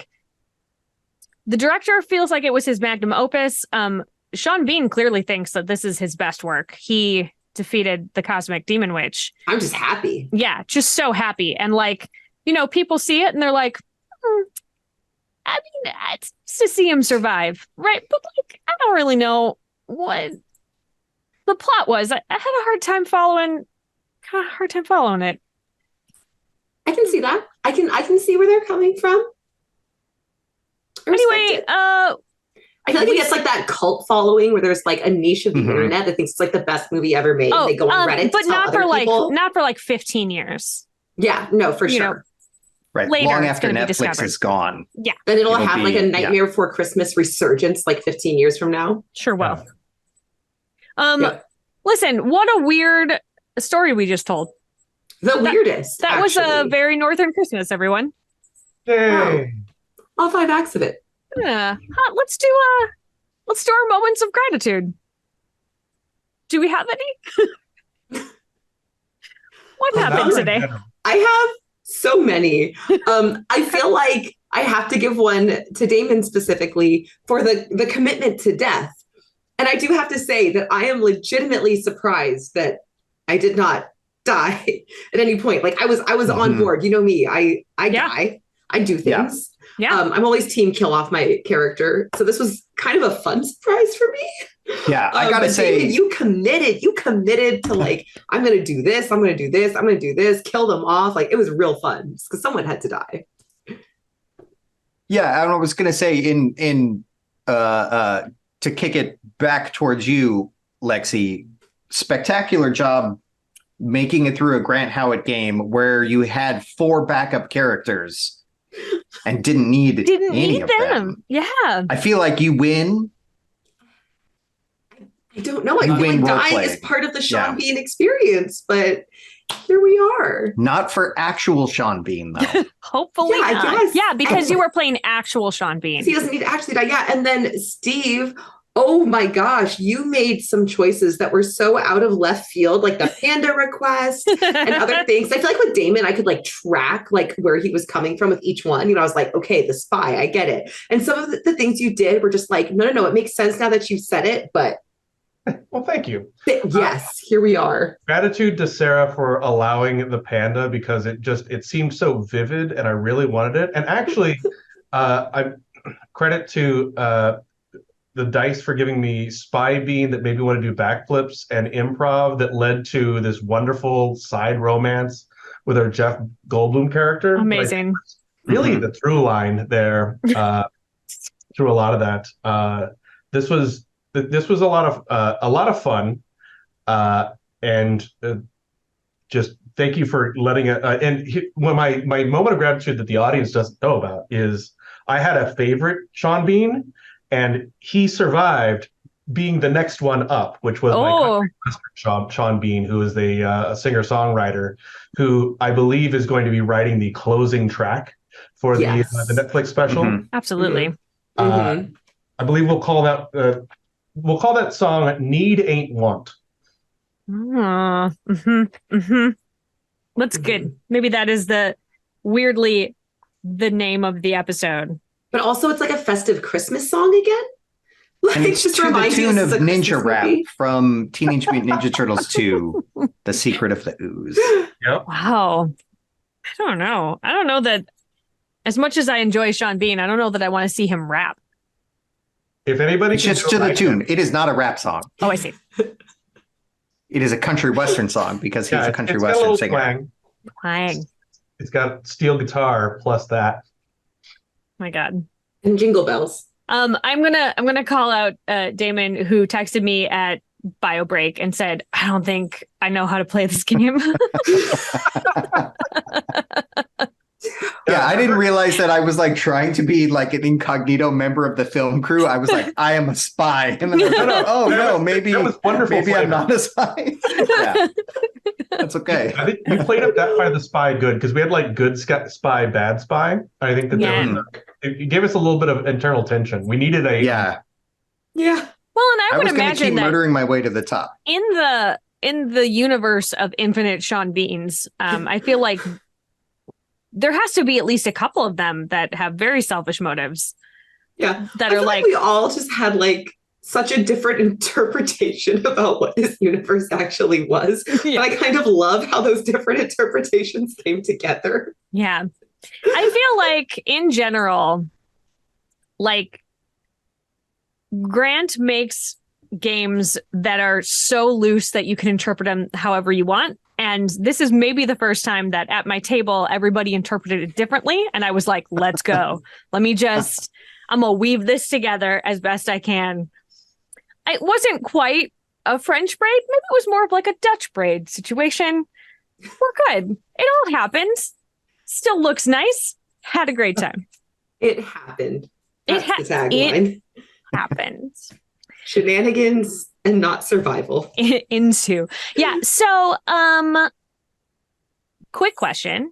director feels like it was his magnum opus. Sean Bean clearly thinks that this is his best work. He defeated the Cosmic Demon Witch. I'm just happy. Yeah, just so happy. And people see it and they're like, I mean, it's nice to see him survive, right? But I don't really know what the plot was. I had a hard time following it. I can see that. I can see where they're coming from. Anyway, I feel like it gets that cult following where there's a niche of the internet that thinks it's the best movie ever made. They go on Reddit, but to tell other people. not for 15 years. Yeah, no, for sure. Right, later long after Netflix is gone. Yeah, then it'll have a Nightmare Before Christmas resurgence 15 years from now. Sure will. Listen, what a weird story we just told. The weirdest. That was a very Northern Christmas, everyone. Yay! Wow. All 5 acts of it. Yeah. Let's do our moments of gratitude. Do we have any? What happened today? I have so many. I feel like I have to give one to Damon specifically for the commitment to death. And I do have to say that I am legitimately surprised that I did not die at any point. I was on board. You know me. I die. I do things. Yeah. I'm always team kill off my character. So this was kind of a fun surprise for me. Yeah, I gotta say, David, you committed to I'm gonna do this, I'm gonna do this, I'm gonna do this, kill them off. It was real fun because someone had to die. Yeah, I was gonna say to kick it back towards you, Lexi, spectacular job making it through a Grant Howitt game where you had 4 backup characters and didn't need any of them. Yeah. I feel like you win. I don't know. I feel like dying is part of the Sean Bean experience, but here we are. Not for actual Sean Bean, though. Hopefully not. I guess. Yeah, because you were playing actual Sean Bean. He doesn't need to actually die. Yeah, and then Steve, oh my gosh, you made some choices that were so out of left field, like the panda request and other things. I feel like with Damon, I could track where he was coming from with each one. I was like, okay, the spy, I get it. And some of the things you did were just no, it makes sense now that you said it, but well, thank you. Yes, here we are. Gratitude to Sarah for allowing the panda because it seemed so vivid and I really wanted it. And actually, I credit to the dice for giving me spy bean that made me want to do backflips and improv that led to this wonderful side romance with our Jeff Goldblum character. Amazing. Really the through line there through a lot of that. This was a lot of fun, and just thank you for letting it. When my moment of gratitude that the audience doesn't know about is I had a favorite Sean Bean, and he survived being the next one up, which was my Sean Bean, who is a singer-songwriter who I believe is going to be writing the closing track for the Netflix special. Absolutely. Mhm. I believe we'll call that song "Need Ain't Want." That's good. Maybe that is weirdly the name of the episode. But also, it's like a festive Christmas song again. Like, And it's just to the reminds you tune this of is a Ninja Christmas Rap movie. from Teenage Mutant Ninja Turtles 2, The Secret of the Ooze. Yep. Wow. I don't know. I don't know that as much as I enjoy Sean Bean, I don't know that I want to see him rap. If anybody It's can just do to it the right tune. now- It is not a rap song. Oh, I see. It is a country western song because he's yeah, a country it's got a western little singer. twang. Clang. It's got steel guitar plus that. My God. And Jingle Bells. I'm gonna call out Damon, who texted me at bio break and said, "I don't think I know how to play this game." Yeah, I didn't realize that I was like trying to be like an incognito member of the film crew. I was like, I am a spy. And then I was like, oh no, maybe That was wonderful. maybe I'm flavor. not a spy. Yeah, that's okay. I think you played up that part of the spy good because we had like good spy, bad spy. I think that Yeah. there was it gave us a little bit of internal tension. We needed a Yeah, Yeah. Well, and I I would was going to imagine keep that murdering my way to the top. in the universe of infinite Sean Beans, I feel like there has to be at least a couple of them that have very selfish motives Yeah. that I are feel like, we all just had like such a different interpretation about what this universe actually was. Yeah. And I kind of love how those different interpretations came together. yeah. I feel like in general, like Grant makes games that are so loose that you can interpret them however you want. And this is maybe the first time that at my table, everybody interpreted it differently. And I was like, let's go. I'm going to weave this together as best I can. It wasn't quite a French braid. Maybe it was more of like a Dutch braid situation. We're good. It all happens. Still looks nice. Had a great time. It happened. It That's the tagline. Happened. Shenanigans and not survival. Into. Yeah. So, quick question.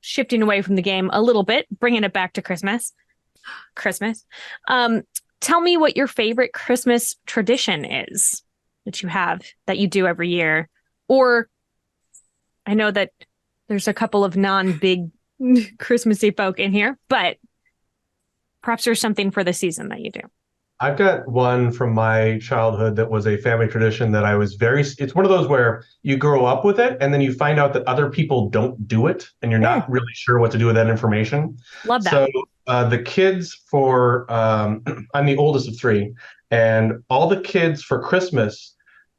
Shifting away from the game a little bit, bringing it back to Christmas. Tell me what your favorite Christmas tradition is that you have, that you do every year. Or I know that there's a couple of non-big Christmassy folk in here, but perhaps there's something for the season that you do. I've got one from my childhood that was a family tradition that I was it's one of those where you grow up with it and then you find out that other people don't do it and you're not really sure what to do with that information. Love that. So the kids I'm the oldest of three, and all the kids for Christmas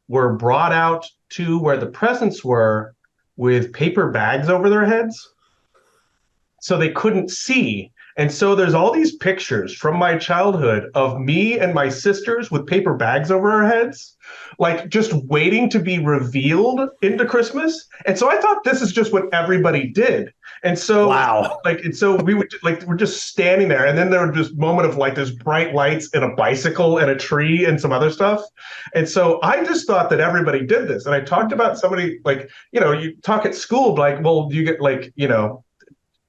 were brought out to where the presents were with paper bags over their heads so they couldn't see. And so there's all these pictures from my childhood of me and my sisters with paper bags over our heads, like just waiting to be revealed into Christmas. And so I thought this is just what everybody did. And so, Wow. so we would we're just standing there, and then there was this moment of like there's bright lights and a bicycle and a tree and some other stuff. And so I just thought that everybody did this. And I talked about somebody like, you talk at school, like, well, do you get like,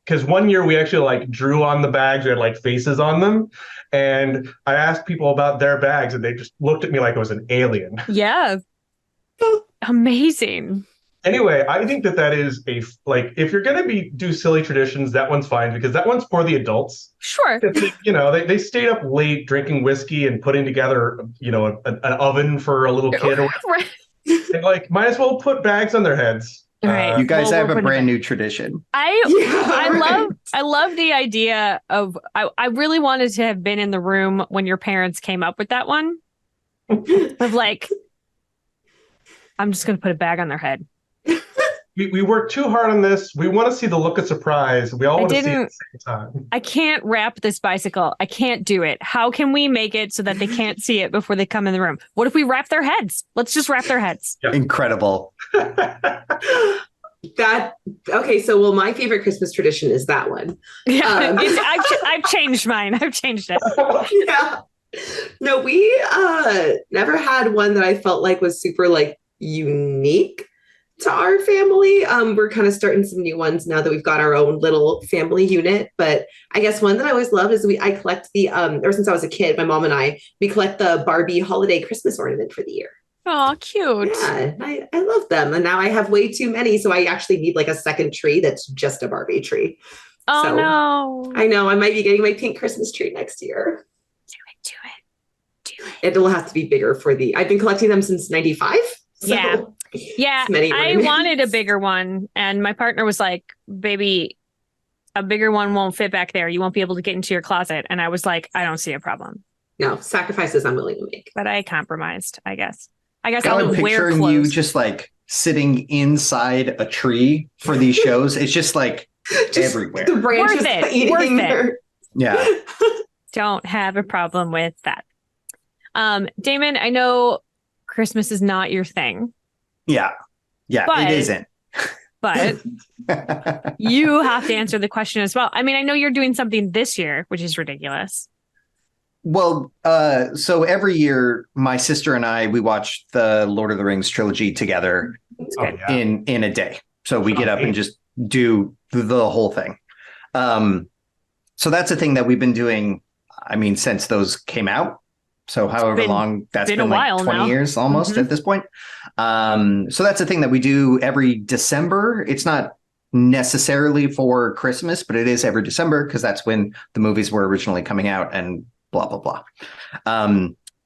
because one year we actually like drew on the bags, we had like faces on them. And I asked people about their bags and they just looked at me like I was an alien. Yeah. Amazing. Anyway, I think that is if you're going to do silly traditions, that one's fine because that one's for the adults. Sure. They stayed up late drinking whiskey and putting together, an oven for a little kid. Right. And like, might as well put bags on their heads. Right. You guys Well, have we're a brand new tradition. I love the idea of I really wanted to have been in the room when your parents came up with that one. Of like, I'm just gonna put a bag on their head. We worked too hard on this. We want to see the look of surprise. We all want to see it at the same time. I can't wrap this bicycle. I can't do it. How can we make it so that they can't see it before they come in the room? What if we wrap their heads? Let's just wrap their heads. Yep. Incredible. So my favorite Christmas tradition is that one. Yeah, I've changed mine. I've changed it. Yeah. No, we never had one that I felt like was super like unique. to our family. We're kind of starting some new ones now that we've got our own little family unit. But I guess one that I always loved is I collect the ever since I was a kid, my mom and we collect the Barbie holiday Christmas ornament for the year. Oh, cute. Yeah, I love them. And now I have way too many. So I actually need like a second tree that's just a Barbie tree. Oh, so, no. I know I might be getting my pink Christmas tree next year. Do it. It'll have to be bigger I've been collecting them since 95. So yeah. I wanted a bigger one. And my partner was like, baby, a bigger one won't fit back there. You won't be able to get into your closet. And I was like, I don't see a problem. No, sacrifices I'm willing to make. But I compromised, I guess. I'm picturing you just like sitting inside a tree for these shows. It's just like everywhere. The branches Worth it. Yeah. Don't have a problem with that. Damon, I know Christmas is not your thing. Yeah, it isn't. But you have to answer the question as well. I mean, I know you're doing something this year, which is ridiculous. Well, so every year, my sister and we watch the Lord of the Rings trilogy together in a day. So we get up and just do the whole thing. So that's a thing that we've been doing, I mean, since those came out. So however long that's been like 20 now. Years almost at this point. So that's a thing that we do every December. It's not necessarily for Christmas, but it is every December because that's when the movies were originally coming out and blah, blah, blah.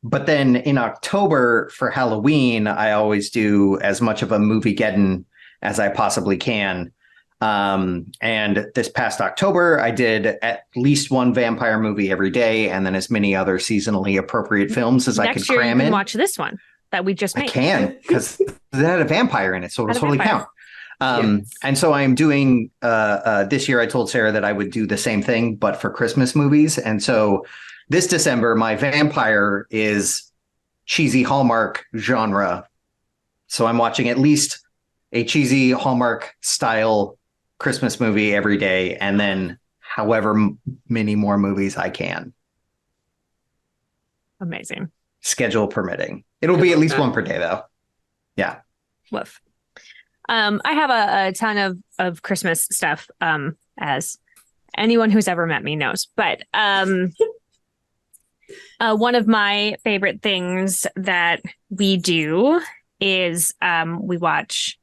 But then in October for Halloween, I always do as much of a movie-geddon as I possibly can. And this past October, I did at least one vampire movie every day, and then as many other seasonally appropriate films as I could cram in. Next year, you can watch this one that we just made. I can, because it had a vampire in it, so it'll totally count. And so I'm doing, this year I told Sarah that I would do the same thing, but for Christmas movies. And so this December, my vampire is cheesy Hallmark genre. So I'm watching at least a cheesy Hallmark style Christmas movie every day, and then however many more movies I can. Amazing. Schedule permitting. It'll be at least one per day, though. Yeah. Woof. I have a ton of Christmas stuff, as anyone who's ever met me knows. But one of my favorite things that we do is we watch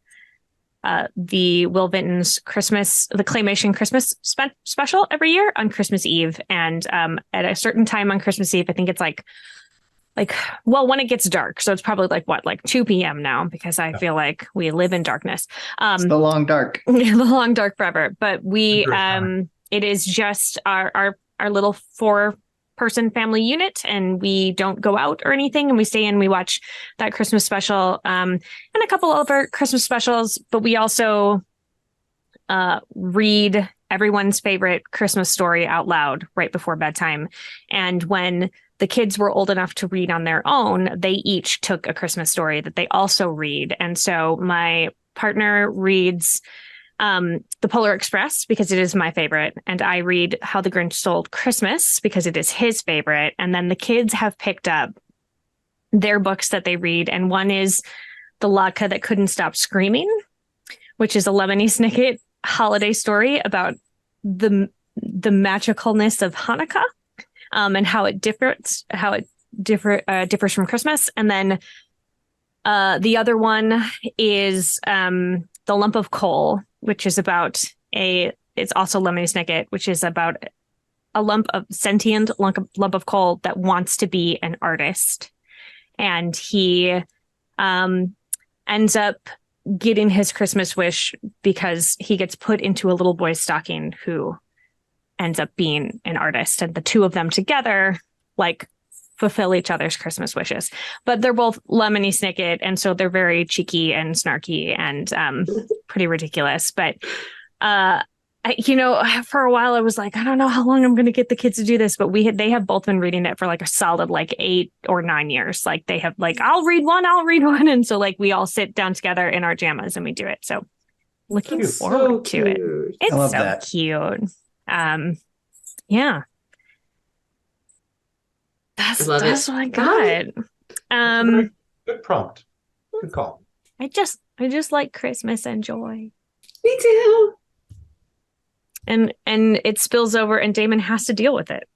the Will Vinton's the Claymation Christmas special every year on Christmas Eve. And at a certain time on Christmas Eve, I think it's like, when it gets dark. So it's probably like 2 p.m. now, because I feel like we live in darkness. It's the long dark. The long dark forever. But it is just our little 4-person family unit, and we don't go out or anything, and we stay in, we watch that Christmas special and a couple other Christmas specials, but we also read everyone's favorite Christmas story out loud right before bedtime. And when the kids were old enough to read on their own, they each took a Christmas story that they also read. And so my partner reads The Polar Express because it is my favorite, and I read How the Grinch Stole Christmas because it is his favorite. And then the kids have picked up their books that they read, and one is The Latke That Couldn't Stop Screaming, which is a Lemony Snicket holiday story about the magicalness of Hanukkah, and how it differs from Christmas. And then the other one is The Lump of Coal, which is about it's also Lemony Snicket, which is about a sentient lump of coal that wants to be an artist. And he ends up getting his Christmas wish because he gets put into a little boy's stocking who ends up being an artist. And the two of them together, fulfill each other's Christmas wishes. But they're both Lemony Snicket, and so they're very cheeky and snarky and pretty ridiculous. But for a while I was like, I don't know how long I'm going to get the kids to do this, but they have both been reading it for a solid 8 or 9 years. They have I'll read one, and so we all sit down together in our jammas and we do it. So looking forward to it. It's so that. Cute. Yeah. That's what I got. Good prompt. Good call. I I just like Christmas and joy. Me too. And it spills over and Damon has to deal with it.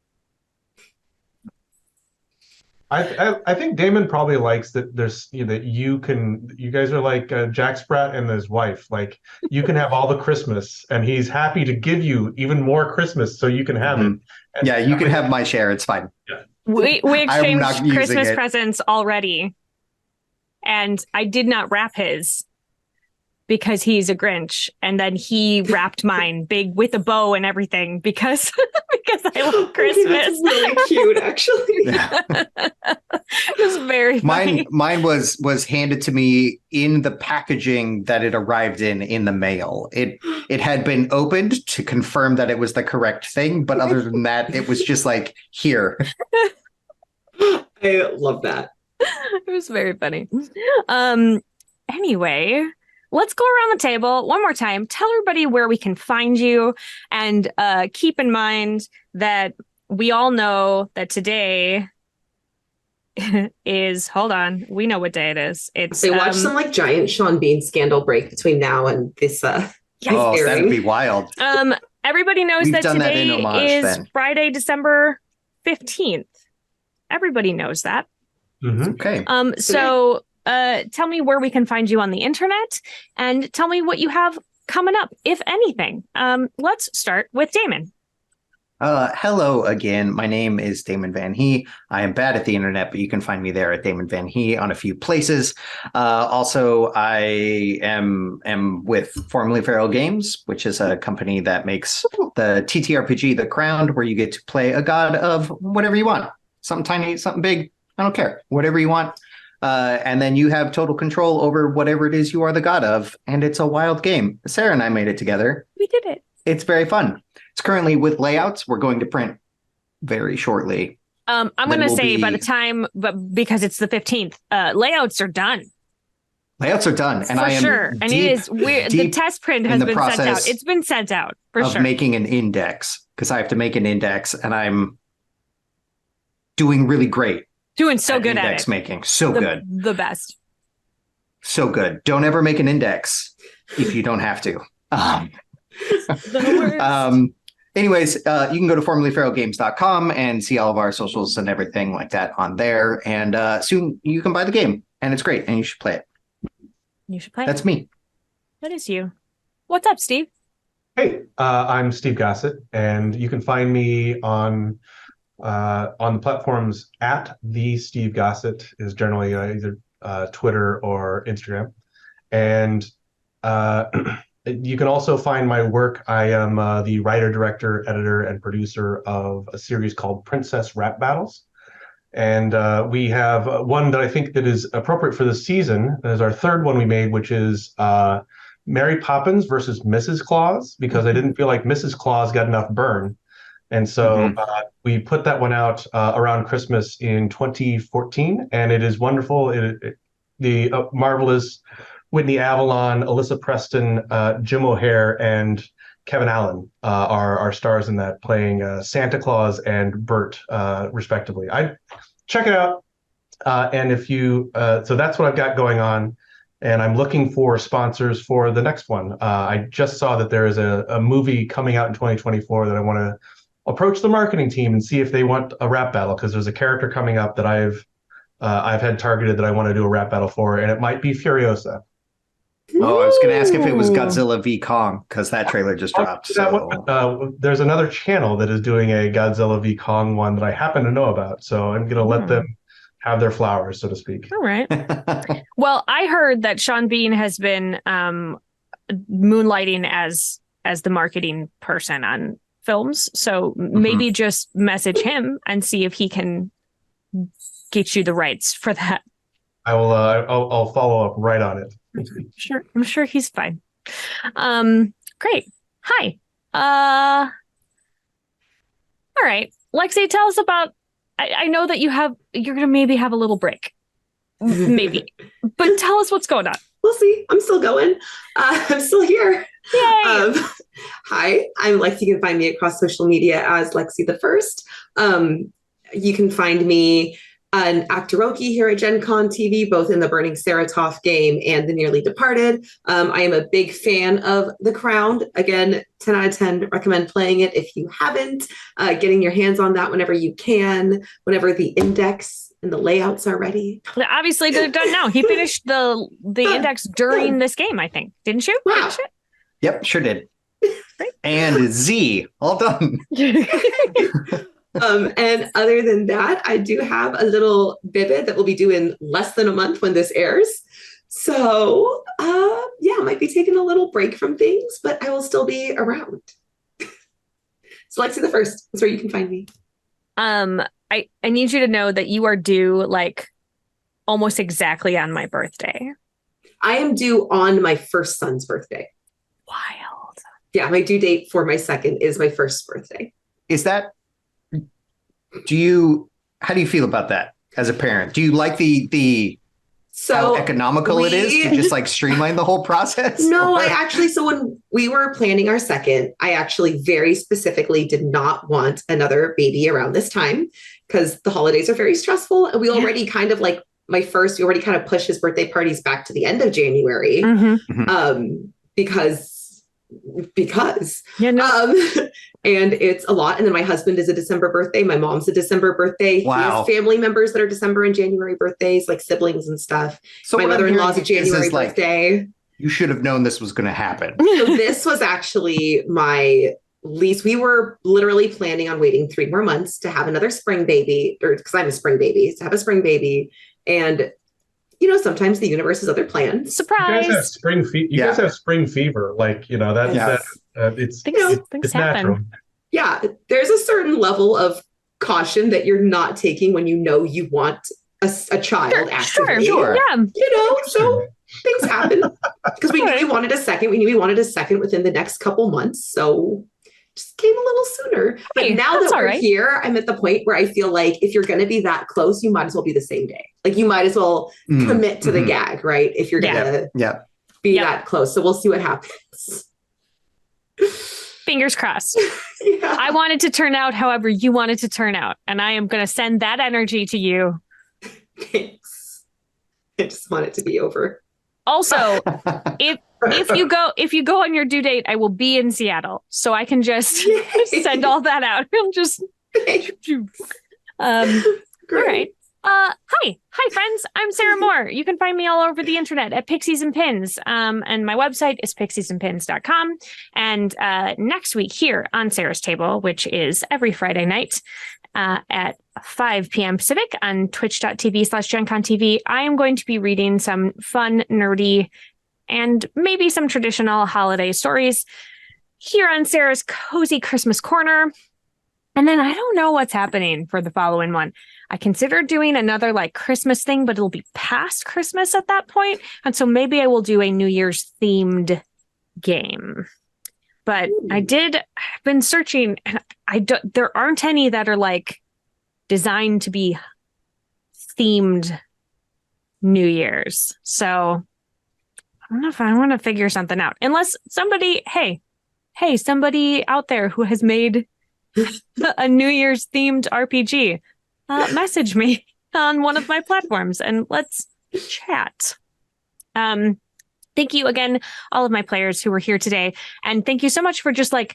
I think Damon probably likes that there's that you guys are like Jack Sprat and his wife. Like you can have all the Christmas, and he's happy to give you even more Christmas so you can have it. And Yeah, you can have my share. It's fine. Yeah. We I'm not exchanged using Christmas it. presents already. And I did not wrap his because he's a Grinch. And then he wrapped mine big with a bow and everything because I love Christmas. That's really cute, actually. Yeah. It was very funny. Mine was handed to me in the packaging that it arrived in the mail. It had been opened to confirm that it was the correct thing, but other than that, it was just like, here. I love that. It was very funny. Anyway, let's go around the table one more time. Tell everybody where we can find you, and keep in mind that we all know that today is, hold on, we know what day it is. It's They watch some like giant Sean Bean scandal break between now and this Oh, airing. that'd be wild. everybody knows We've that done that today in homage, is then. Friday, December 15th. Everybody knows that. Mhm. Okay. So tell me where we can find you on the internet, and tell me what you have coming up, if anything. Let's start with Damon. Hello again. My name is Damon Vanhee. I am bad at the internet, but you can find me there at Damon Vanhee on a few places. Also, I am with Formerly Feral Games, which is a company that makes the TTRPG The Crown, where you get to play a god of whatever you want. Something tiny, something big. I don't care. Whatever you want. And then you have total control over whatever it is you are the god of. And it's a wild game. Sarah and I made it together. We did it. It's very fun. It's currently with layouts. We're going to print very shortly. I'm Then going to we'll say by be- the time, but because it's the 15th, layouts are done. Layouts are done. And for I am sure. And deep it is weird. The deep test print in has the been sent out. process It's been sent out for of sure. making an index, because I have to make an index, and I'm doing really great. Doing so at good at index it. making. So good. The best. So good. Don't ever make an index if you don't have to. The worst. Anyways, you can go to formerlyferalgames.com and see all of our socials and everything like that on there. And soon you can buy the game, and it's great, and you should play it. You should play. That's me. That is you. What's up, Steve? Hey, I'm Steve Gossett, and you can find me on the platforms at the Steve Gossett is generally either Twitter or Instagram, and you can also find my work. I am the writer, director, editor, and producer of a series called Princess Rap Battles. And we have one that I think that is appropriate for this season. That is our third one we made, which is Mary Poppins versus Mrs. Claus, because I didn't feel like Mrs. Claus got enough burn. And so we put that one out around Christmas in 2014, and it is wonderful. The marvelous Whitney Avalon, Alyssa Preston, Jim O'Hare, and Kevin Allen are stars in that, playing Santa Claus and Bert, respectively. I check it out, and if you so that's what I've got going on, and I'm looking for sponsors for the next one. I just saw that there is a movie coming out in 2024 that I want to approach the marketing team and see if they want a rap battle, because there's a character coming up that I've had targeted that I want to do a rap battle for, and it might be Furiosa. Oh, I was going to ask if it was Godzilla v Kong, because that trailer just dropped. So There's another channel that is doing a Godzilla v Kong one that I happen to know about, so I'm going to let them have their flowers, so to speak. All right. Well, I heard that Sean Bean has been moonlighting as the marketing person on films, so maybe just message him and see if he can get you the rights for that. I will. I'll follow up right on it. Sure, I'm sure he's fine. Great. Hi. All right, Lexi, tell us about. I know that you're gonna maybe have a little break, maybe, but tell us what's going on. We'll see. I'm still going. I'm still here. Yay! Hi, I'm Lexi. You can find me across social media as Lexi the First. You can find me an Actoroki here at Gen Con TV, both in the Burning Ceratoff game and the Nearly Departed. I am a big fan of The Crown. Again, 10 out of 10, recommend playing it if you haven't. Getting your hands on that whenever you can, whenever the index and the layouts are ready. Obviously, they're done now. He finished the index during this game, I think. Didn't you? Wow. Finish it? Yep, sure did. And Z, all done. And other than that, I do have a little Vivid that will be due in less than a month when this airs. So, yeah, I might be taking a little break from things, but I will still be around. So Lexi the First is where you can find me. I need you to know that you are due like almost exactly on my birthday. I am due on my first son's birthday. Wild. Yeah, my due date for my second is my first birthday. Is that, how do you feel about that as a parent? Do you like how economical it is to just like streamline the whole process? No, so when we were planning our second, I actually very specifically did not want another baby around this time because the holidays are very stressful. And we already kind of like we already kind of pushed his birthday parties back to the end of January because and it's a lot. And then my husband is a December birthday. My mom's a December birthday. Wow. He has family members that are December and January birthdays, like siblings and stuff. So my mother-in-law's a January birthday. Like, you should have known this was going to happen. So this was actually my least. We were literally planning on waiting 3 more months to have another spring baby, or because I'm a spring baby, to have a spring baby. And sometimes the universe has other plans. Surprise! You guys have spring fever. You guys have spring fever. Like it's natural. Yeah, there's a certain level of caution that you're not taking when you want a child actively. Sure. Yeah. So things happen because we knew we wanted a second. We knew we wanted a second within the next couple months. So just came a little sooner. But now that we're here, I'm at the point where I feel like if you're going to be that close, you might as well be the same day. Like you might as well commit to the gag, right? If you're going to be that close. So we'll see what happens. Fingers crossed. I wanted to turn out however you wanted to turn out. And I am going to send that energy to you. Thanks. I just want it to be over. Also, if you go on your due date, I will be in Seattle. So I can just send all that out. All right. Hi friends. I'm Sarah Moore. You can find me all over the internet at Pixies and Pins. And my website is pixiesandpins.com. And next week here on Sarah's Table, which is every Friday night at 5 p.m. Pacific on twitch.tv/GenConTV, I am going to be reading some fun, nerdy, and maybe some traditional holiday stories here on Sarah's Cozy Christmas Corner. And then I don't know what's happening for the following one. I consider doing another like Christmas thing, but it'll be past Christmas at that point. And so maybe I will do a New Year's themed game. But I've been searching and there aren't any that are like designed to be themed New Year's. So I don't know if I want to figure something out. Unless somebody, somebody out there who has made a New Year's themed RPG, message me on one of my platforms and let's chat. Thank you again, all of my players who were here today. And thank you so much for just like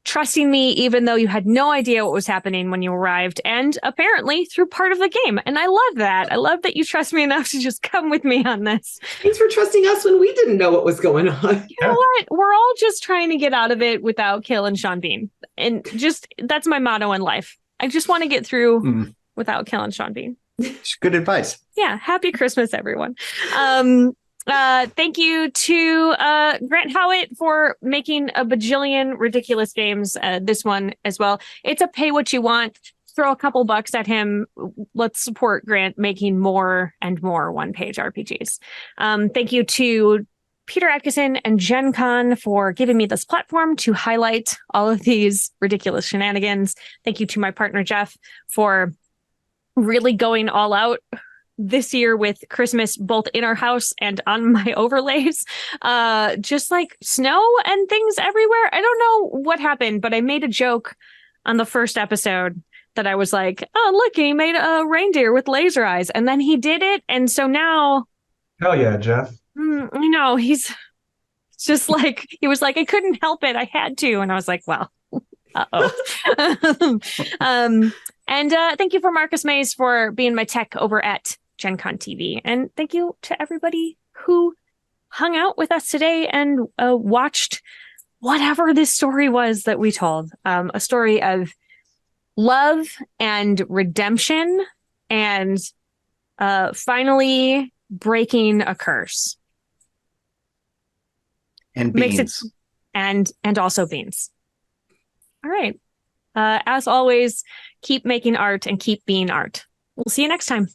trusting me, even though you had no idea what was happening when you arrived and apparently through part of the game. And I love that. I love that you trust me enough to just come with me on this. Thanks for trusting us when we didn't know what was going on. You know what? We're all just trying to get out of it without killing Sean Bean. And just, that's my motto in life. I just want to get through without killing Sean Bean. Good advice. Yeah. Happy Christmas, everyone. Thank you to Grant Howitt for making a bajillion ridiculous games. This one as well. It's a pay what you want. Throw a couple bucks at him. Let's support Grant making more and more one-page RPGs. Thank you to Peter Atkinson and Gen Con for giving me this platform to highlight all of these ridiculous shenanigans. Thank you to my partner, Jeff, for really going all out this year with Christmas, both in our house and on my overlays. Just like snow and things everywhere. I don't know what happened, but I made a joke on the first episode that I was like, oh, look, he made a reindeer with laser eyes. And then he did it. And so now, Hell yeah, Jeff. he's just like, he was like, I couldn't help it. I had to. And I was like, well, uh-oh. And thank you for Marcus Mays for being my tech over at Gen Con TV. And thank you to everybody who hung out with us today and watched whatever this story was that we told. A story of love and redemption and finally breaking a curse. And Makes beans. it and also beans. All right. As always, keep making art and keep being art. We'll see you next time.